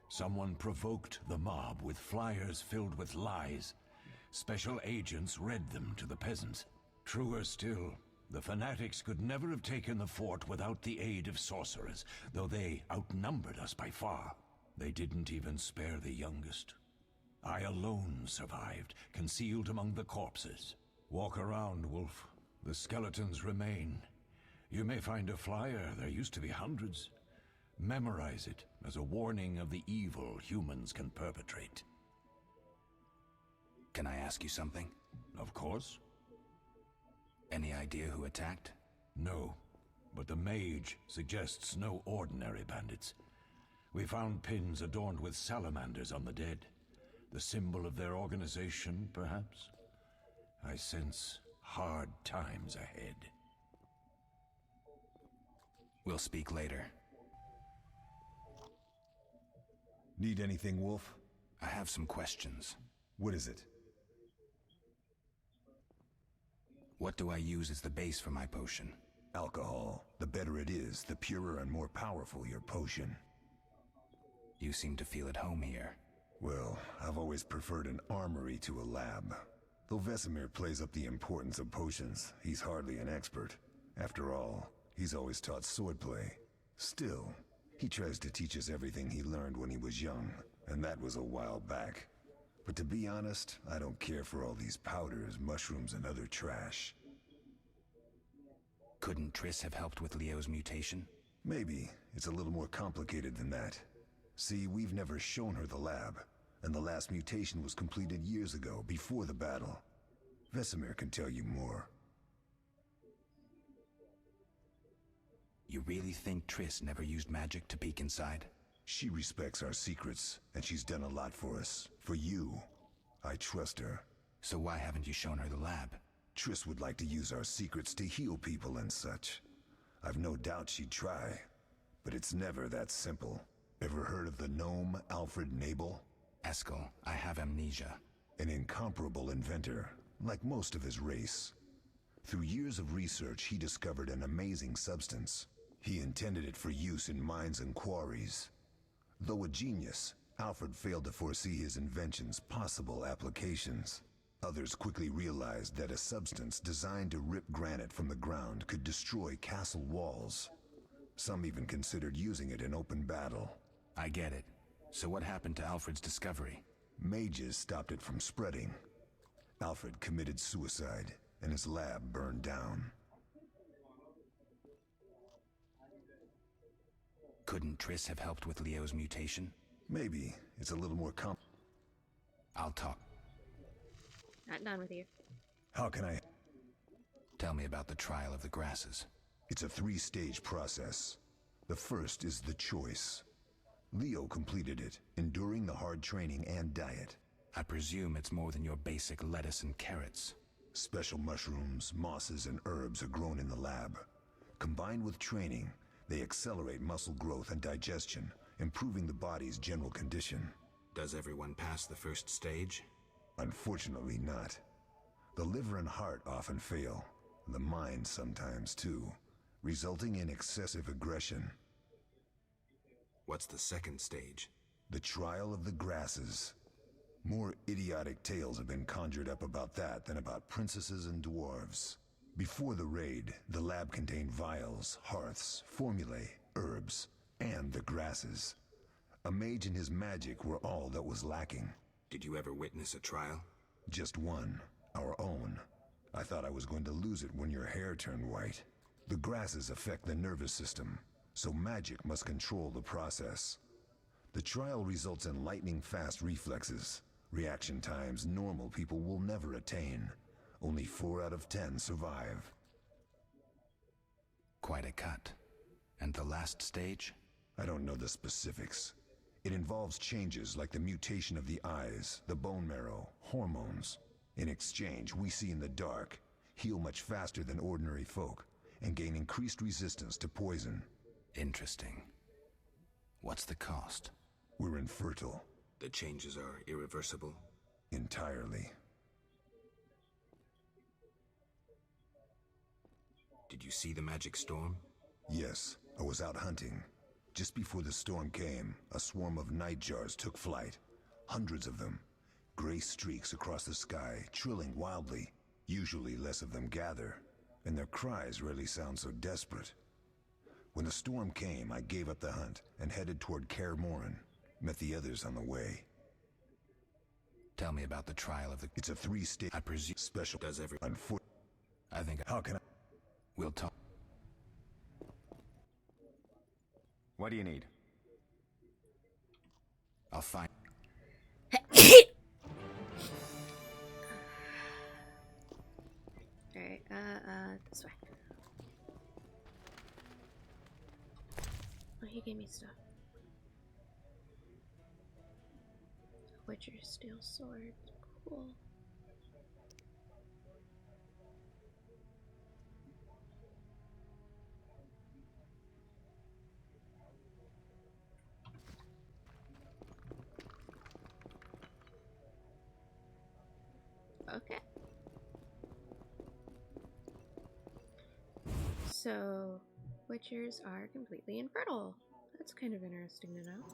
Someone provoked the mob with flyers filled with lies. Special agents read them to the peasants. Truer still, the fanatics could never have taken the fort without the aid of sorcerers, though they outnumbered us by far. They didn't even spare the youngest. I alone survived, concealed among the corpses. Walk around, Wolf. The skeletons remain. You may find a flyer, there used to be hundreds. Memorize it as a warning of the evil humans can perpetrate. Can I ask you something? Of course. Any idea who attacked? No, but the mage suggests no ordinary bandits. We found pins adorned with salamanders on the dead. The symbol of their organization, perhaps? I sense hard times ahead. We'll speak later. Need anything, Wolf? I have some questions. What is it? What do I use as the base for my potion? Alcohol. The better it is, the purer and more powerful your potion. You seem to feel at home here. Well, I've always preferred an armory to a lab. Though Vesemir plays up the importance of potions, he's hardly an expert. After all, he's always taught swordplay. Still, he tries to teach us everything he learned when he was young, and that was a while back. But to be honest, I don't care for all these powders, mushrooms, and other trash. Couldn't Triss have helped with Leo's mutation? Maybe. It's a little more complicated than that. See, we've never shown her the lab, and the last mutation was completed years ago, before the battle. Vesemir can tell you more. You really think Triss never used magic to peek inside? She respects our secrets, and she's done a lot for us. For you. I trust her. So why haven't you shown her the lab? Triss would like to use our secrets to heal people and such. I've no doubt she'd try, but it's never that simple. Ever heard of the gnome Alfred Nabel? Eskel, I have amnesia. An incomparable inventor, like most of his race. Through years of research, he discovered an amazing substance. He intended it for use in mines and quarries. Though a genius, Alfred failed to foresee his invention's possible applications. Others quickly realized that a substance designed to rip granite from the ground could destroy castle walls. Some even considered using it in open battle. I get it. So what happened to Alfred's discovery? Mages stopped it from spreading. Alfred committed suicide, and his lab burned down. Couldn't Triss have helped with Leo's mutation? Maybe. It's a little more I'll talk. Not done with you. How can I? Tell me about the trial of the grasses. It's a 3-stage process. The first is the choice. Leo completed it, enduring the hard training and diet. I presume it's more than your basic lettuce and carrots. Special mushrooms, mosses, and herbs are grown in the lab. Combined with training, they accelerate muscle growth and digestion, improving the body's general condition. Does everyone pass the first stage? Unfortunately not. The liver and heart often fail, the mind sometimes too, resulting in excessive aggression. What's the second stage? The trial of the grasses. More idiotic tales have been conjured up about that than about princesses and dwarves. Before the raid, the lab contained vials, hearths, formulae, herbs, and the grasses. A mage and his magic were all that was lacking. Did you ever witness a trial? Just one, our own. I thought I was going to lose it when your hair turned white. The grasses affect the nervous system, so magic must control the process. The trial results in lightning-fast reflexes, reaction times normal people will never attain. Only 4 out of 10 survive. Quite a cut. And the last stage? I don't know the specifics. It involves changes like the mutation of the eyes, the bone marrow, hormones. In exchange, we see in the dark, heal much faster than ordinary folk, and gain increased resistance to poison. Interesting. What's the cost? We're infertile. The changes are irreversible? Entirely. Did you see the magic storm? Yes, I was out hunting. Just before the storm came, a swarm of nightjars took flight. Hundreds of them. Gray streaks across the sky, trilling wildly. Usually less of them gather, and their cries rarely sound so desperate. When the storm came, I gave up the hunt and headed toward Kaer Morhen. Met the others on the way. Tell me about the trial of the... It's a 3-stage... I presume... Special... Does every... I think... How can I... We'll talk. What do you need? I'll find... Alright, this way. Oh, he gave me stuff. Witcher's steel sword. Cool. Okay. So, witchers are completely infertile. That's kind of interesting to know.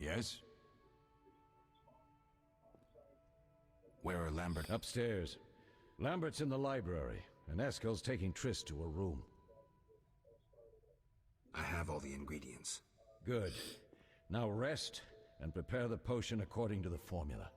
Yes? Where are Lambert? Upstairs. Lambert's in the library, and Eskel's taking Triss to her room. I have all the ingredients. Good. Now rest, and prepare the potion according to the formula.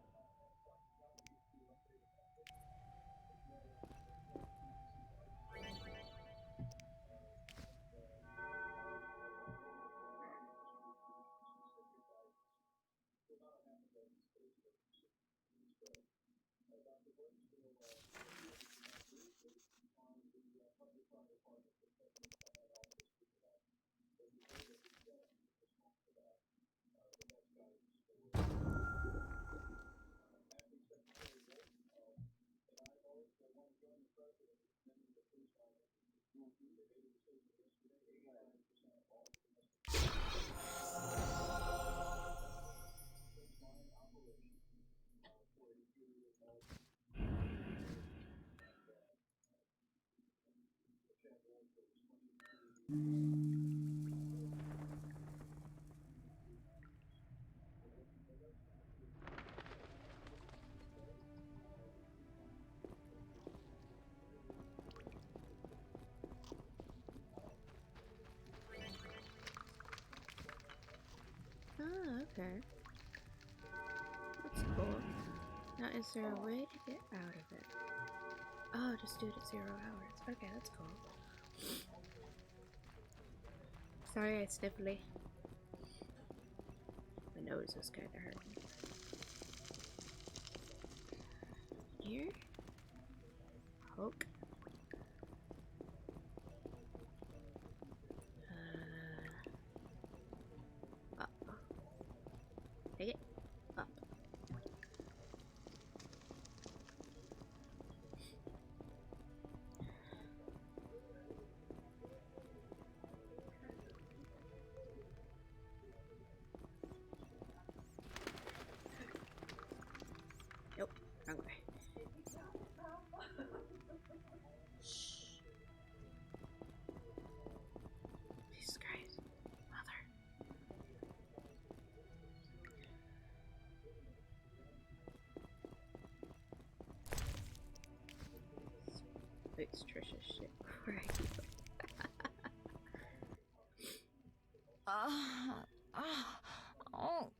Ah, okay. That's cool. Now, is there a way to get out of it? Oh, just do it at 0 hours. Okay, that's cool. Sorry, I sniffly. My nose is kind of hurting. Here? Poke. Up. Take it. Up. Nope, wrong way. It's Trisha's shit. Right. Oh.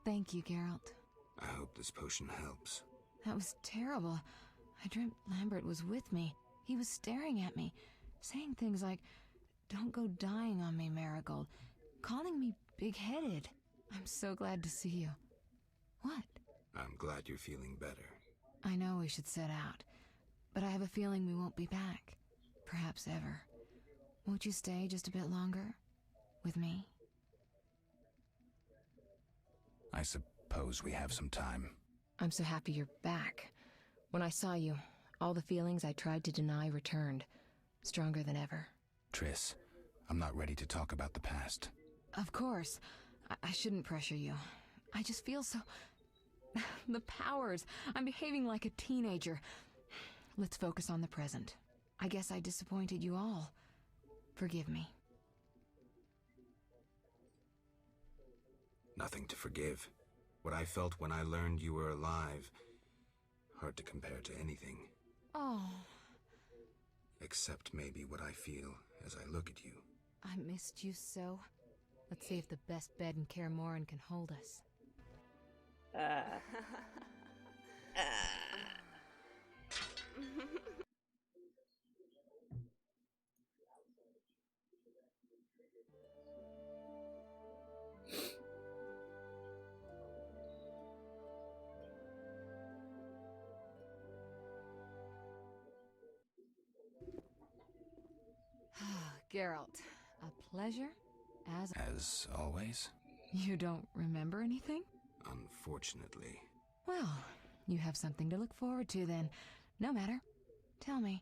Thank you, Geralt. I hope this potion helps. That was terrible. I dreamt Lambert was with me. He was staring at me, saying things like, "Don't go dying on me, Marigold," calling me big-headed. I'm so glad to see you. What? I'm glad you're feeling better. I know we should set out, but I have a feeling we won't be back. Perhaps ever. Won't you stay just a bit longer? With me? I suppose we have some time. I'm so happy you're back. When I saw you, all the feelings I tried to deny returned, stronger than ever. Triss, I'm not ready to talk about the past. Of course. I shouldn't pressure you. I just feel so... The powers. I'm behaving like a teenager. Let's focus on the present. I guess I disappointed you all. Forgive me. Nothing to forgive. What I felt when I learned you were alive, hard to compare to anything. Oh. Except maybe what I feel as I look at you. I missed you so. Let's see if the best bed in Kaer Morhen can hold us. Geralt, a pleasure, As always? You don't remember anything? Unfortunately. Well, you have something to look forward to then. No matter. Tell me,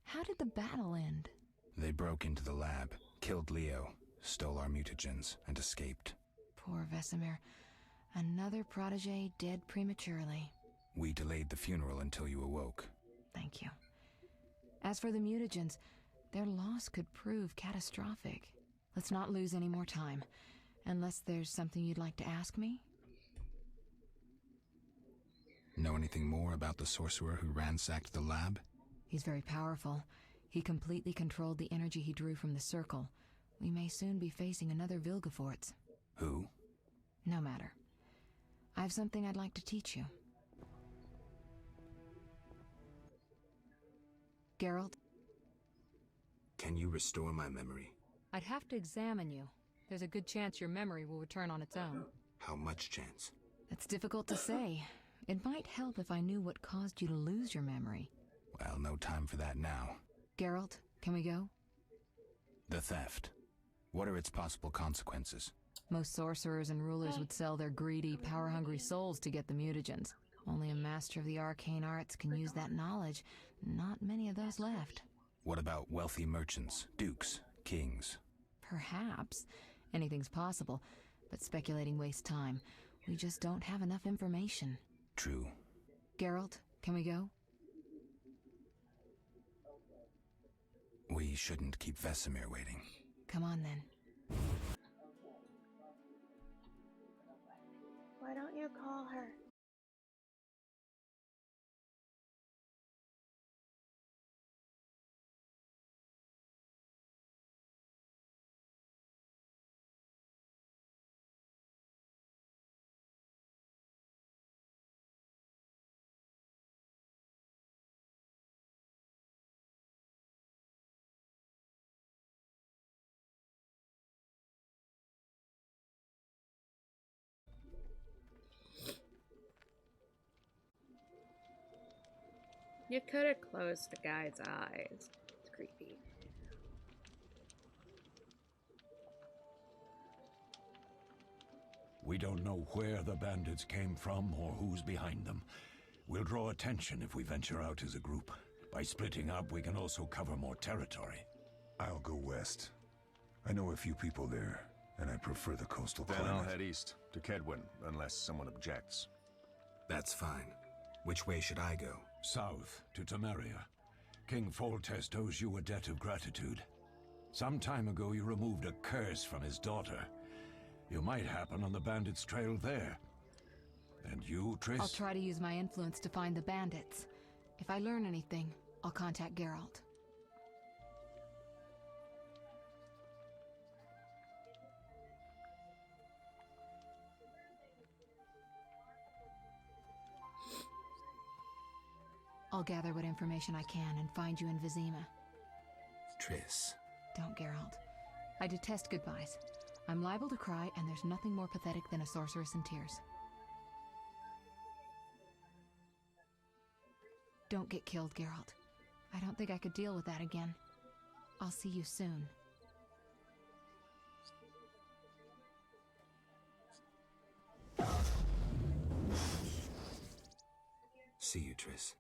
how did the battle end? They broke into the lab, killed Leo, stole our mutagens, and escaped. Poor Vesemir. Another protege dead prematurely. We delayed the funeral until you awoke. Thank you. As for the mutagens, their loss could prove catastrophic. Let's not lose any more time. Unless there's something you'd like to ask me? Know anything more about the sorcerer who ransacked the lab? He's very powerful. He completely controlled the energy he drew from the circle. We may soon be facing another Vilgefortz. Who? No matter. I have something I'd like to teach you. Geralt? Can you restore my memory? I'd have to examine you. There's a good chance your memory will return on its own. How much chance? It's difficult to say. It might help if I knew what caused you to lose your memory. Well, no time for that now. Geralt, can we go? The theft. What are its possible consequences? Most sorcerers and rulers would sell their greedy, power-hungry souls to get the mutagens. Only a master of the arcane arts can use that knowledge. Not many of those left. What about wealthy merchants, dukes, kings? Perhaps. Anything's possible, but speculating wastes time. We just don't have enough information. True. Geralt, can we go? We shouldn't keep Vesemir waiting. Come on then. Why don't you call her? You could have closed the guy's eyes. It's creepy. We don't know where the bandits came from or who's behind them. We'll draw attention if we venture out as a group. By splitting up, we can also cover more territory. I'll go west. I know a few people there, and I prefer the coastal Then climate. I'll head east, to Kedwin, unless someone objects. That's fine. Which way should I go? South, to Temeria. King Foltest owes you a debt of gratitude. Some time ago you removed a curse from his daughter. You might happen on the bandits' trail there. And you, Triss? I'll try to use my influence to find the bandits. If I learn anything, I'll contact Geralt. I'll gather what information I can and find you in Vizima. Triss. Don't, Geralt. I detest goodbyes. I'm liable to cry, and there's nothing more pathetic than a sorceress in tears. Don't get killed, Geralt. I don't think I could deal with that again. I'll see you soon. See you, Triss.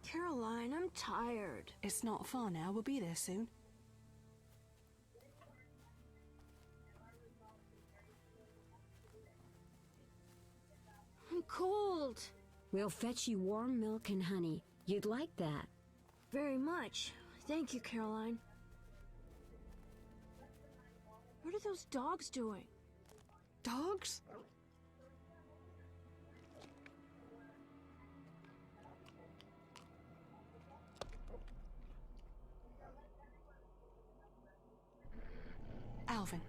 Caroline, I'm tired. It's not far now. We'll be there soon. I'm cold. We'll fetch you warm milk and honey. You'd like that. Very much. Thank you, Caroline. What are those dogs doing? Dogs? Alvin,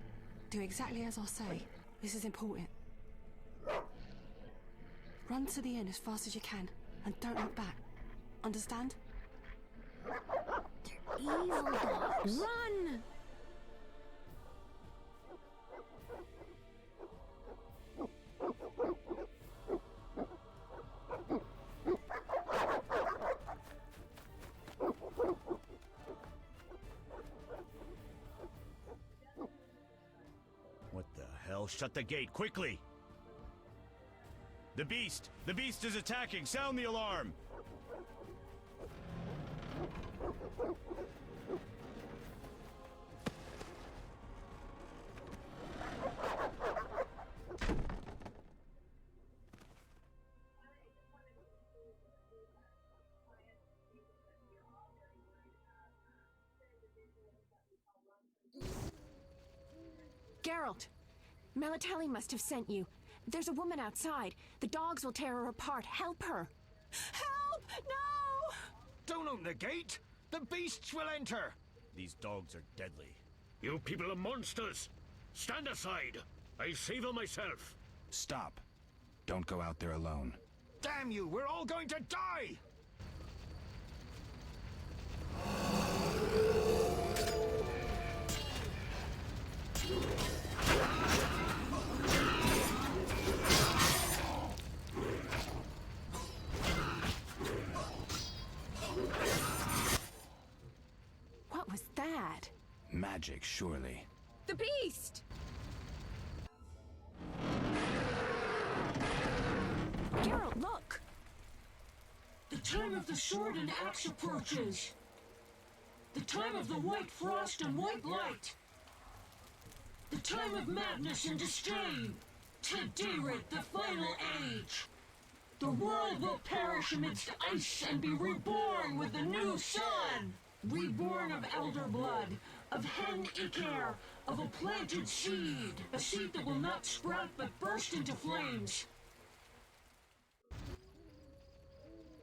do exactly as I say. This is important. Run to the inn as fast as you can, and don't look back. Understand? They're evil dogs. Run! What the hell? Shut the gate, quickly! The beast! The beast is attacking! Sound the alarm! Geralt! Melatelli must have sent you. There's a woman outside. The dogs will tear her apart. Help her! Help! No! Don't open the gate! The beasts will enter! These dogs are deadly. You people are monsters! Stand aside! I'll save them myself! Stop. Don't go out there alone. Damn you! We're all going to die! What was that? Magic, surely. The beast! Geralt, look! The time of the sword and axe approaches. The time of the white frost and white light. The time of madness and disdain. Tedirat, the final age. The world will perish amidst ice and be reborn with the new sun. Reborn of elder blood, of hen Iker, of a planted seed. A seed that will not sprout but burst into flames.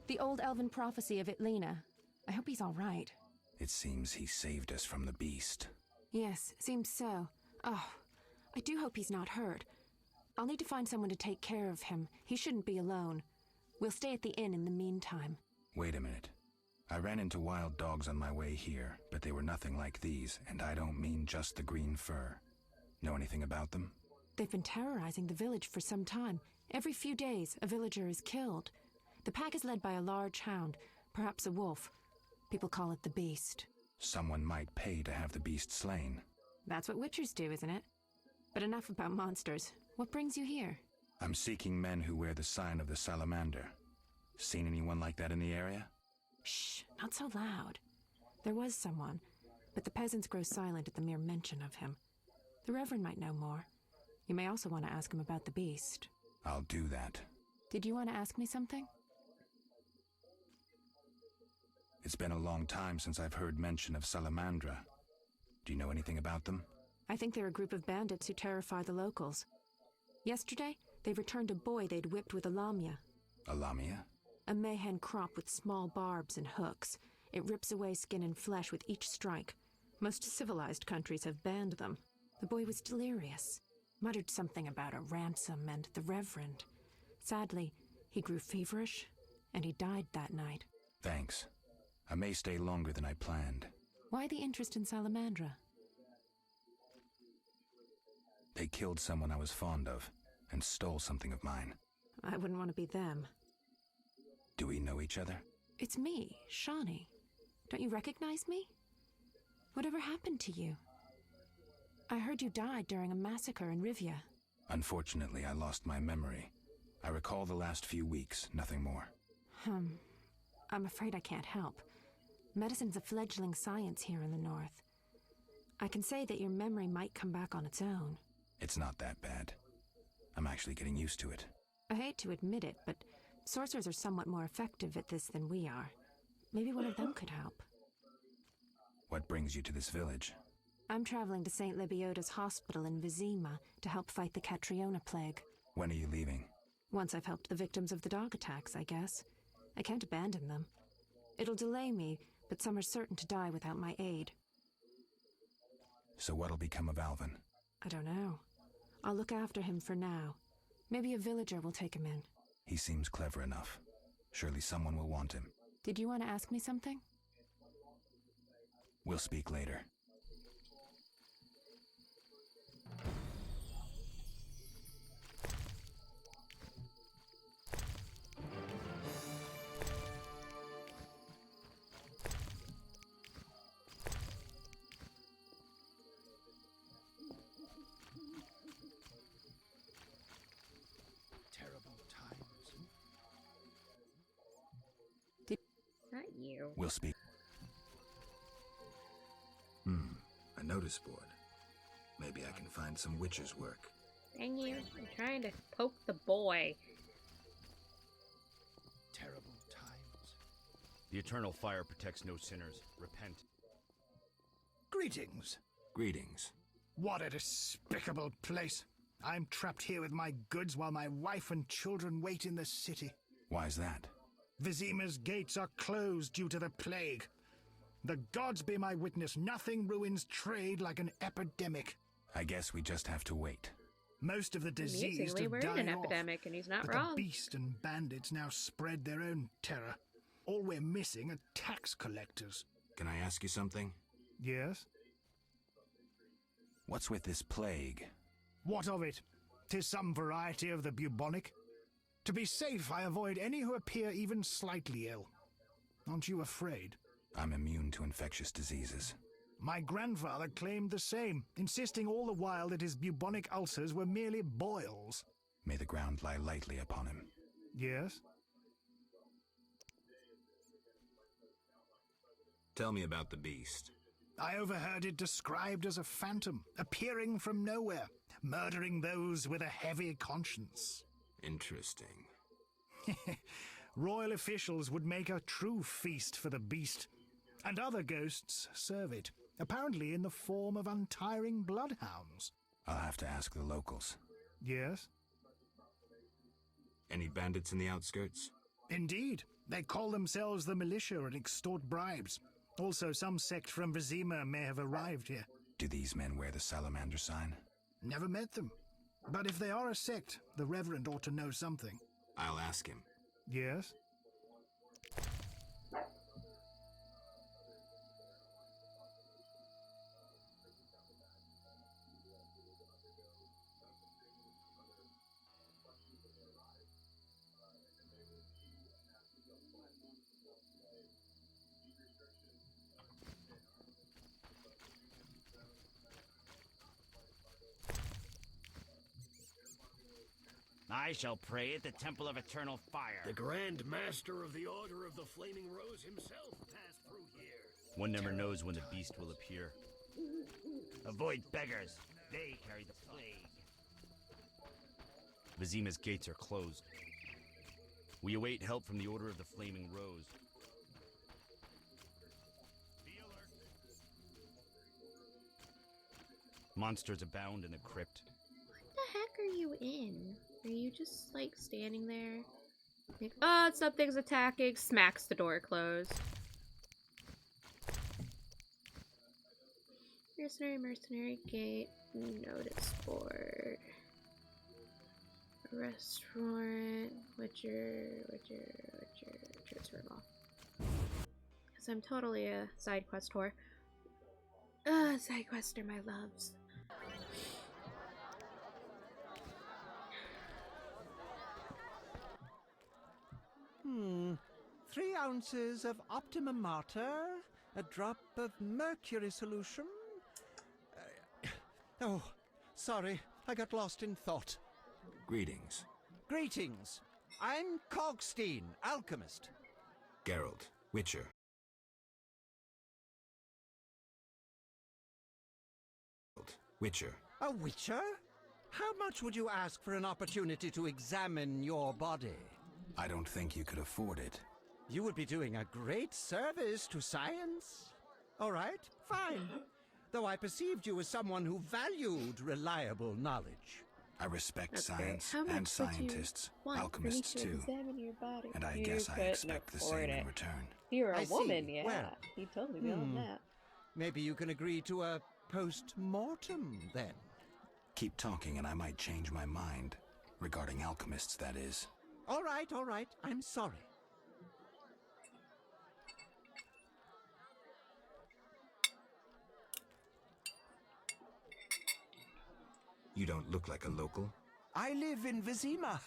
The old elven prophecy of Itlena. I hope he's all right. It seems he saved us from the beast. Yes, seems so. Oh, I do hope he's not hurt. I'll need to find someone to take care of him. He shouldn't be alone. We'll stay at the inn in the meantime. Wait a minute. I ran into wild dogs on my way here, but they were nothing like these, and I don't mean just the green fur. Know anything about them? They've been terrorizing the village for some time. Every few days, a villager is killed. The pack is led by a large hound, perhaps a wolf. People call it the Beast. Someone might pay to have the beast slain. That's what witchers do, isn't it? But enough about monsters. What brings you here? I'm seeking men who wear the sign of the salamander. Seen anyone like that in the area? Shh, not so loud. There was someone, but the peasants grow silent at the mere mention of him. The Reverend might know more. You may also want to ask him about the beast. I'll do that. Did you want to ask me something? It's been a long time since I've heard mention of Salamandra. Do you know anything about them? I think they're a group of bandits who terrify the locals. Yesterday, they returned a boy they'd whipped with a lamia. A lamia? A mayhen crop with small barbs and hooks. It rips away skin and flesh with each strike. Most civilized countries have banned them. The boy was delirious. Muttered something about a ransom and the Reverend. Sadly, he grew feverish, and he died that night. Thanks. I may stay longer than I planned. Why the interest in Salamandra? They killed someone I was fond of, and stole something of mine. I wouldn't want to be them. Do we know each other? It's me, Shawnee. Don't you recognize me? Whatever happened to you? I heard you died during a massacre in Rivia. Unfortunately, I lost my memory. I recall the last few weeks, nothing more. I'm afraid I can't help. Medicine's a fledgling science here in the north. I can say that your memory might come back on its own. It's not that bad. I'm actually getting used to it. I hate to admit it, but sorcerers are somewhat more effective at this than we are. Maybe one of them could help. What brings you to this village? I'm traveling to St. Lebioda's hospital in Vizima to help fight the Catriona plague. When are you leaving? Once I've helped the victims of the dog attacks, I guess. I can't abandon them. It'll delay me, but some are certain to die without my aid. So what'll become of Alvin? I don't know. I'll look after him for now. Maybe a villager will take him in. He seems clever enough. Surely someone will want him. Did you want to ask me something? We'll speak later. Not you. We'll speak. A notice board. Maybe I can find some witcher's work. Dang you. I'm trying to poke the boy. Terrible times. The eternal fire protects no sinners. Repent. Greetings. Greetings. What a despicable place. I'm trapped here with my goods while my wife and children wait in the city. Why's that? Vizima's gates are closed due to the plague. The gods be my witness, nothing ruins trade like an epidemic. I guess we just have to wait. Most of the diseased Amusingly, have we're in died an off, epidemic, and he's not but wrong. the beast and bandits now spread their own terror. All we're missing are tax collectors. Can I ask you something? Yes? What's with this plague? What of it? 'Tis some variety of the bubonic. To be safe, I avoid any who appear even slightly ill. Aren't you afraid? I'm immune to infectious diseases. My grandfather claimed the same, insisting all the while that his bubonic ulcers were merely boils. May the ground lie lightly upon him. Yes? Tell me about the beast. I overheard it described as a phantom, appearing from nowhere, murdering those with a heavy conscience. Interesting. Royal officials would make a true feast for the beast, and other ghosts serve it, apparently in the form of untiring bloodhounds. I'll have to ask the locals. Yes? Any bandits in the outskirts? Indeed. They call themselves the militia and extort bribes. Also, some sect from Vizima may have arrived here. Do these men wear the salamander sign? Never met them. But if they are a sect, the Reverend ought to know something. I'll ask him. Yes? I shall pray at the Temple of Eternal Fire. The Grand Master of the Order of the Flaming Rose himself passed through here. One never knows when the beast will appear. Avoid beggars. They carry the plague. Vizima's gates are closed. We await help from the Order of the Flaming Rose. Be alert. Monsters abound in the crypt. What the heck are you in? Are you just, like, standing there? Like, oh, something's attacking. Smacks the door closed. Mercenary gate. Notice board. Restaurant. Witcher. Transfer them off. Because I'm totally a side quest whore. Side quests are my loves. Hmm. 3 ounces of optimum mater, a drop of mercury solution. Oh, sorry, I got lost in thought. Greetings. Greetings. I'm Cogstein, alchemist. Geralt, Witcher. Witcher. A witcher? How much would you ask for an opportunity to examine your body? I don't think you could afford it. You would be doing a great service to science. All right, fine. Though I perceived you as someone who valued reliable knowledge. I respect That's science great. How and much would you scientists, want alchemists for me to too. examine your body? And I You guess I couldn't expect the afford same it. in return. If you were a I see. woman, yeah. Well, You'd totally be on that. Maybe you can agree to a post-mortem, then. Keep talking and I might change my mind. Regarding alchemists, that is. All right, I'm sorry. You don't look like a local. I live in Vizima,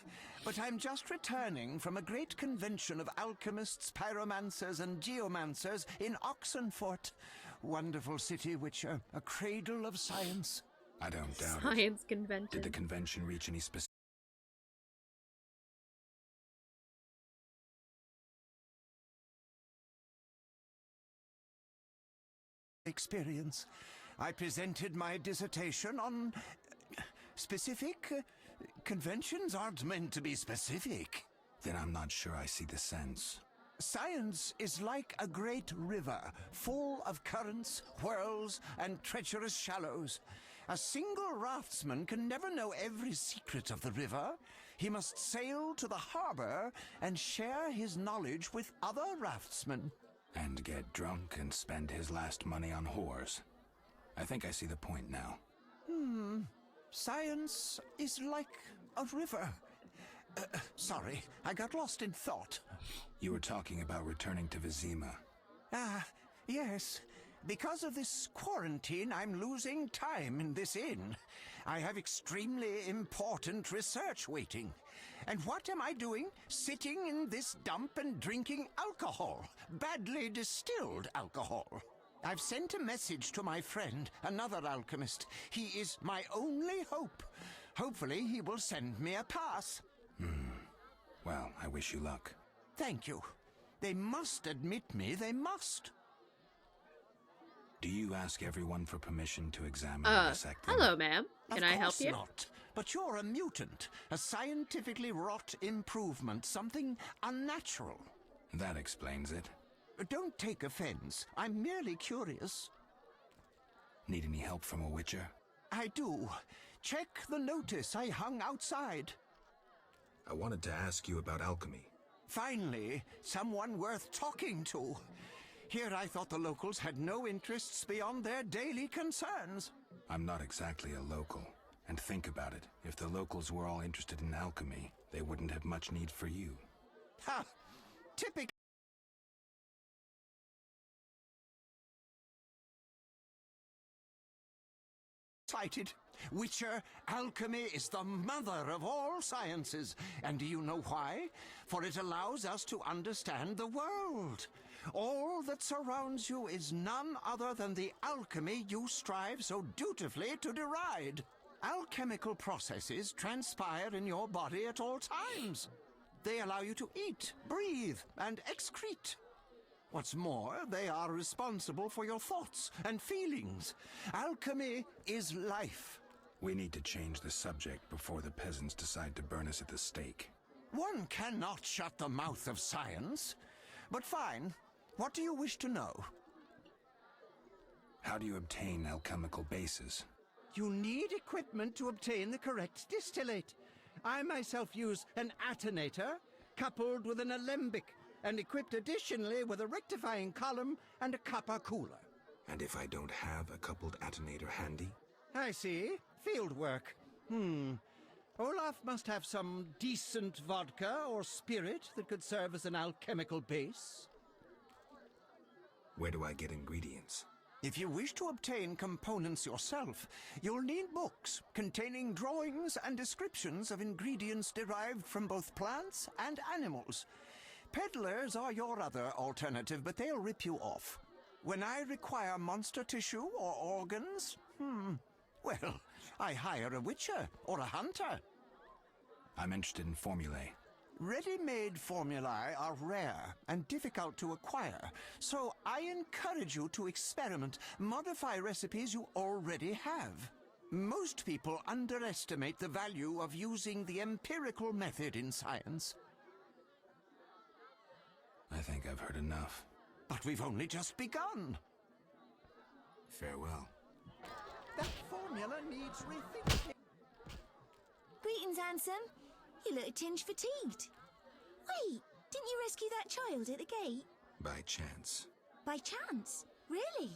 but I'm just returning from a great convention of alchemists, pyromancers, and geomancers in Oxenfurt. Wonderful city, Witcher, a cradle of science. I don't doubt it. Science convention. Did the convention reach any specific experience? I presented my dissertation on specific. Conventions aren't meant to be specific. Then I'm not sure I see the sense. Science is like a great river, full of currents, whirls, and treacherous shallows. A single raftsman can never know every secret of the river. He must sail to the harbor and share his knowledge with other raftsmen. And get drunk and spend his last money on whores. I think I see the point now. Science is like a river. Sorry, I got lost in thought. You were talking about returning to Vizima. Yes. Because of this quarantine, I'm losing time in this inn. I have extremely important research waiting. And what am I doing? Sitting in this dump and drinking alcohol. Badly distilled alcohol. I've sent a message to my friend, another alchemist. He is my only hope. Hopefully he will send me a pass. Well, I wish you luck. Thank you. They must admit me, they must. Do you ask everyone for permission to examine and dissect them? Hello, ma'am. Can I help you? Of course not. But you're a mutant. A scientifically wrought improvement. Something unnatural. That explains it. Don't take offense. I'm merely curious. Need any help from a witcher? I do. Check the notice I hung outside. I wanted to ask you about alchemy. Finally, someone worth talking to. Here I thought the locals had no interests beyond their daily concerns. I'm not exactly a local. And think about it. If the locals were all interested in alchemy, they wouldn't have much need for you. Ha! Typical. Cited. Witcher, alchemy is the mother of all sciences. And do you know why? For it allows us to understand the world. All that surrounds you is none other than the alchemy you strive so dutifully to deride. Alchemical processes transpire in your body at all times. They allow you to eat, breathe, and excrete. What's more, they are responsible for your thoughts and feelings. Alchemy is life. We need to change the subject before the peasants decide to burn us at the stake. One cannot shut the mouth of science. But fine. What do you wish to know? How do you obtain alchemical bases? You need equipment to obtain the correct distillate. I myself use an attenator, coupled with an alembic, and equipped additionally with a rectifying column and a copper cooler. And if I don't have a coupled attenator handy? I see. Field work. Olaf must have some decent vodka or spirit that could serve as an alchemical base. Where do I get ingredients? If you wish to obtain components yourself, you'll need books containing drawings and descriptions of ingredients derived from both plants and animals. Peddlers are your other alternative, but they'll rip you off. When I require monster tissue or organs, well, I hire a witcher or a hunter. I'm interested in formulae. Ready-made formulae are rare and difficult to acquire, so I encourage you to experiment, modify recipes you already have. Most people underestimate the value of using the empirical method in science. I think I've heard enough. But we've only just begun. Farewell. That formula needs rethinking. Greetings, handsome. You look a tinge fatigued. Wait, didn't you rescue that child at the gate? By chance. By chance? Really?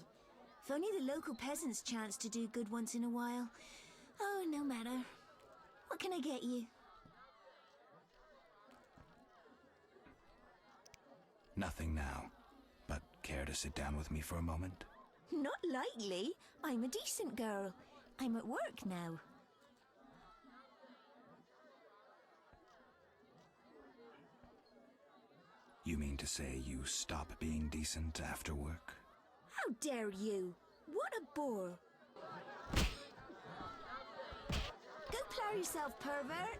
If only the local peasants chanced to do good once in a while. Oh, no matter. What can I get you? Nothing now. But care to sit down with me for a moment? Not likely. I'm a decent girl. I'm at work now. You mean to say you stop being decent after work? How dare you? What a bore. Go plow yourself, pervert.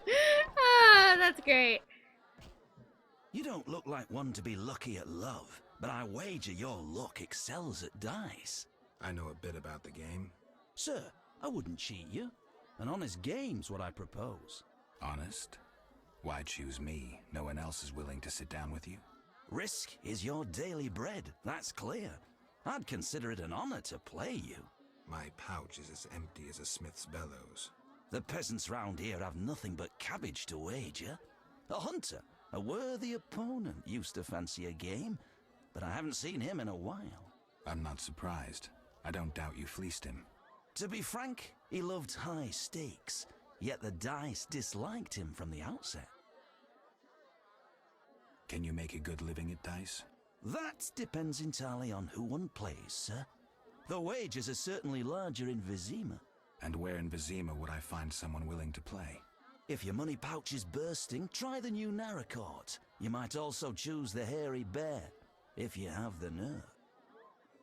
Ah, that's great. You don't look like one to be lucky at love, but I wager your luck excels at dice. I know a bit about the game. Sir, I wouldn't cheat you. An honest game's what I propose. Honest? Why choose me? No one else is willing to sit down with you? Risk is your daily bread, that's clear. I'd consider it an honor to play you. My pouch is as empty as a smith's bellows. The peasants round here have nothing but cabbage to wager. A hunter, a worthy opponent, used to fancy a game, but I haven't seen him in a while. I'm not surprised. I don't doubt you fleeced him. To be frank, he loved high stakes, yet the dice disliked him from the outset. Can you make a good living at dice? That depends entirely on who one plays, sir. The wages are certainly larger in Vizima. And where in Vizima would I find someone willing to play? If your money pouch is bursting, try the new Narracourt. You might also choose the Hairy Bear, if you have the nerve.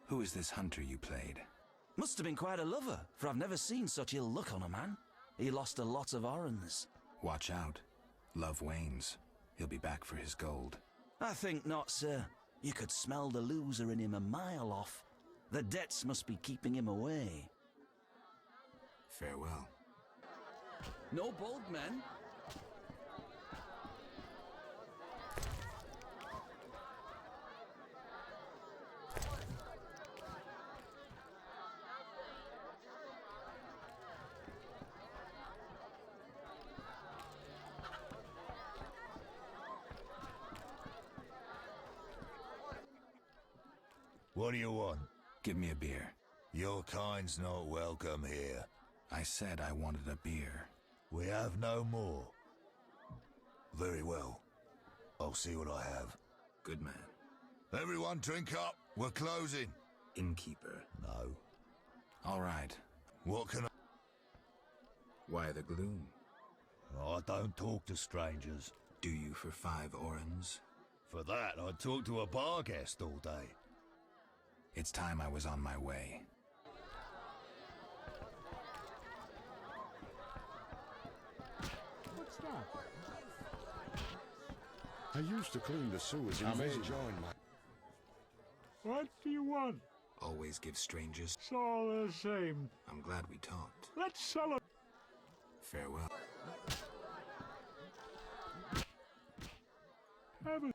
Who is this hunter you played? Must have been quite a lover, for I've never seen such ill luck on a man. He lost a lot of orans. Watch out. Love wanes. He'll be back for his gold. I think not, sir. You could smell the loser in him a mile off. The debts must be keeping him away. Farewell. No bold men. What do you want? Give me a beer. Your kind's not welcome here. I said I wanted a beer. We have no more. Very well. I'll see what I have. Good man. Everyone drink up. We're closing. Innkeeper. No. All right. What can I... Why the gloom? I don't talk to strangers. Do you for 5 orens? For that, I'd talk to a bar guest all day. It's time I was on my way. What's that? I used to clean the sewers in enjoying my... What do you want? Always give strangers... It's all the same. I'm glad we talked. Let's celebrate. Farewell. Have a...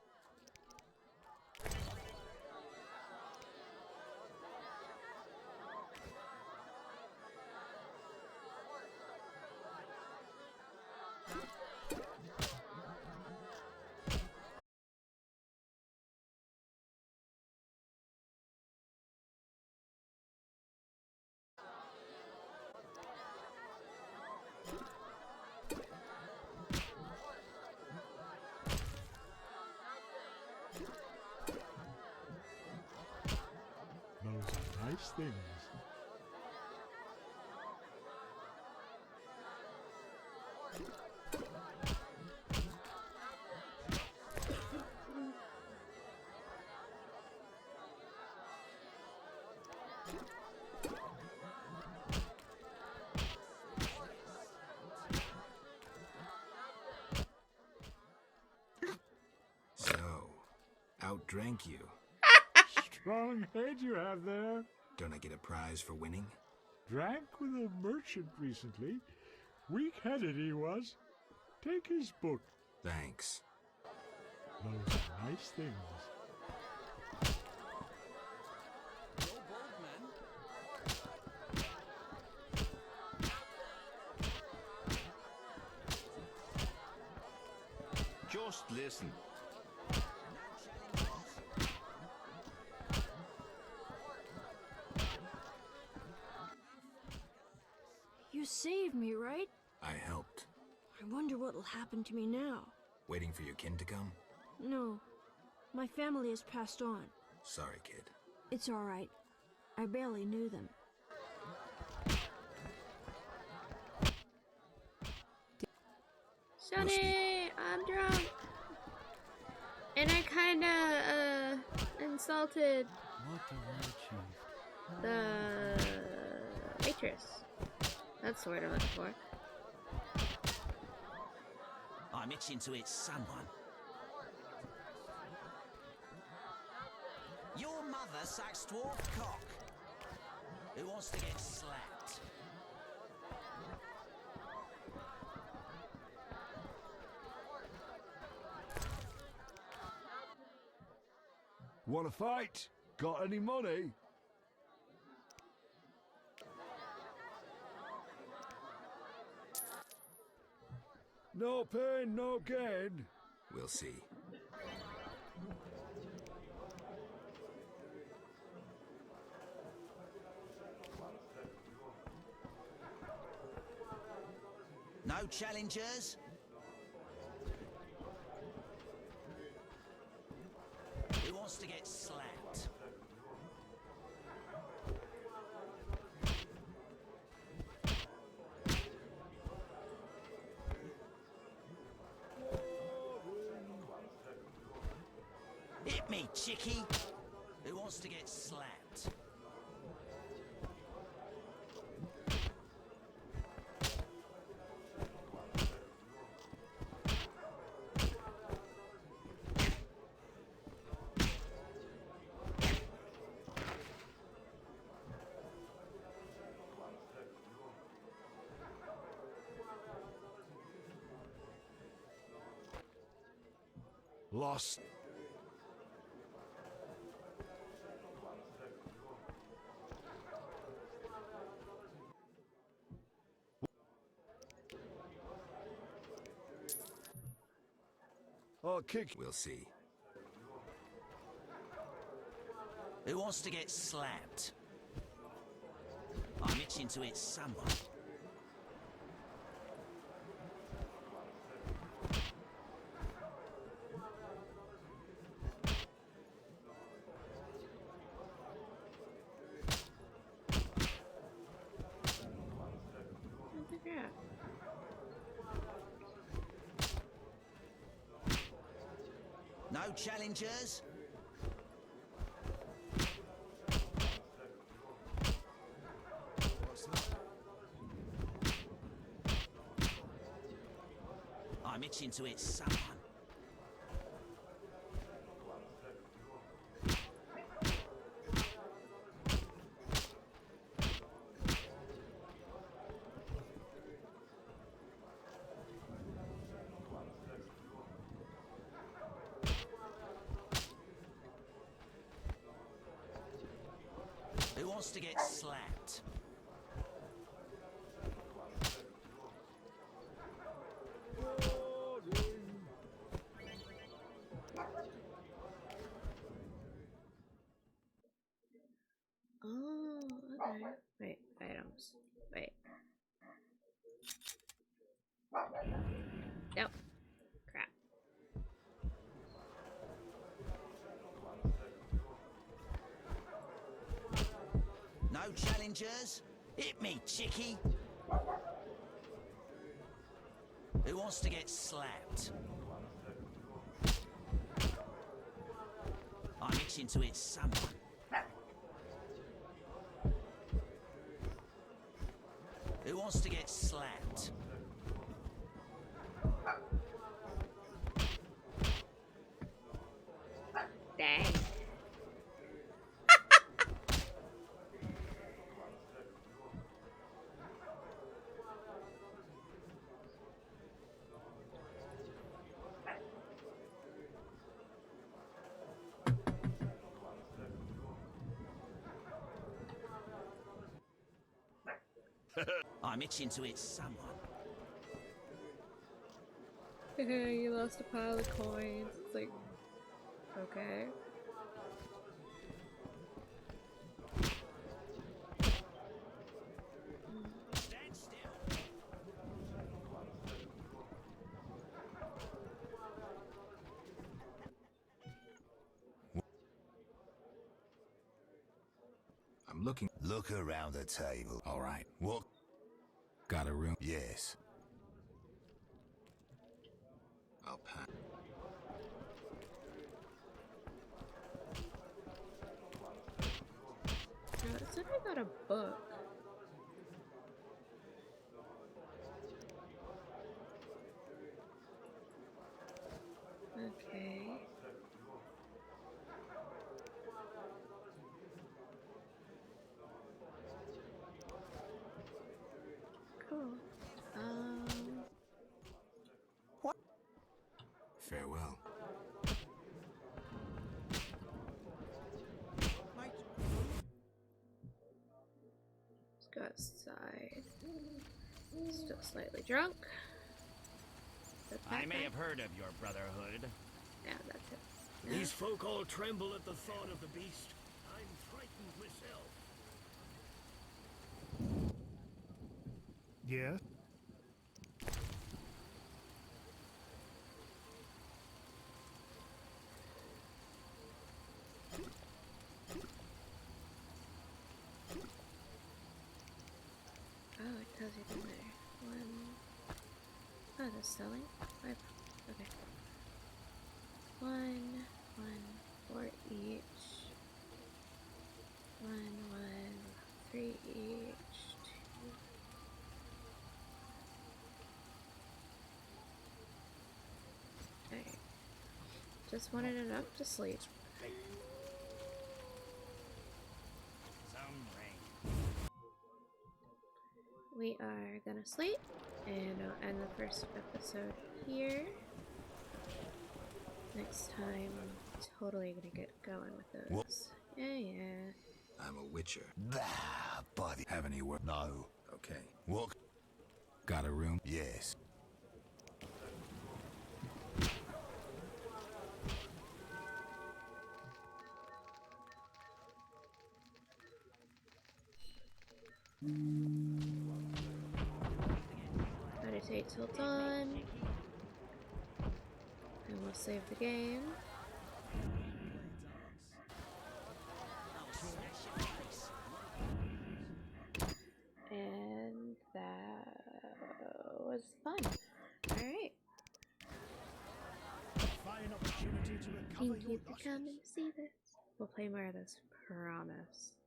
Those are nice things. So, outdrank you. Strong head you have there. Don't I get a prize for winning? Drank with a merchant recently. Weak-headed he was. Take his book. Thanks. Those are nice things. Just listen. You saved me, right? I helped. I wonder what'll happen to me now. Waiting for your kin to come? No, my family has passed on. Sorry, kid. It's all right. I barely knew them. Sonny, I'm drunk. And I kinda, insulted the waitress. That's the word I'm looking for. I'm itching to hit someone. Your mother sucks dwarf cock. Who wants to get slapped? Want to fight? Got any money? No pain, no gain. We'll see. No challengers? Who wants to get slapped? Hit me, chickie! Who wants to get slapped? Lost. I'll kick. We'll see. Who wants to get slapped? I'm itching to hit someone. No challengers? I'm itching to hit someone. Who wants to get slapped? Oh, okay. Wait, items. Wait. Nope. Crap. No challengers? Hit me, chickie. Who wants to get slapped? I'm itching to hit someone. Who wants to get slapped? Dang. I'm itching to hit someone. You lost a pile of coins. It's like, okay. Stand still. I'm looking. Look around the table. All right. What? Got a room? Yes. I'll pass. No, it said I got a book. Okay. Cool. What? Farewell. Let's go outside. Still slightly drunk. I may have heard of your brotherhood. Yeah, that's it. These folk all tremble at the thought of the beast. I'm frightened myself. Yeah? Oh, it tells you down there. Oh, that's selling. Five. Okay. One for each. One, three each. Two. Okay. Just wanted enough to sleep. We are gonna sleep, and I'll end the first episode here. Next time, I'm totally gonna get going with those. What? Yeah. I'm a witcher. Bah, buddy. Have any work? No. Okay. What? Got a room? Yes. Meditate till dawn. And we'll save the game. And that was fun. Alright. Fine opportunity Thank you for coming to see this. We'll play more of this, promise.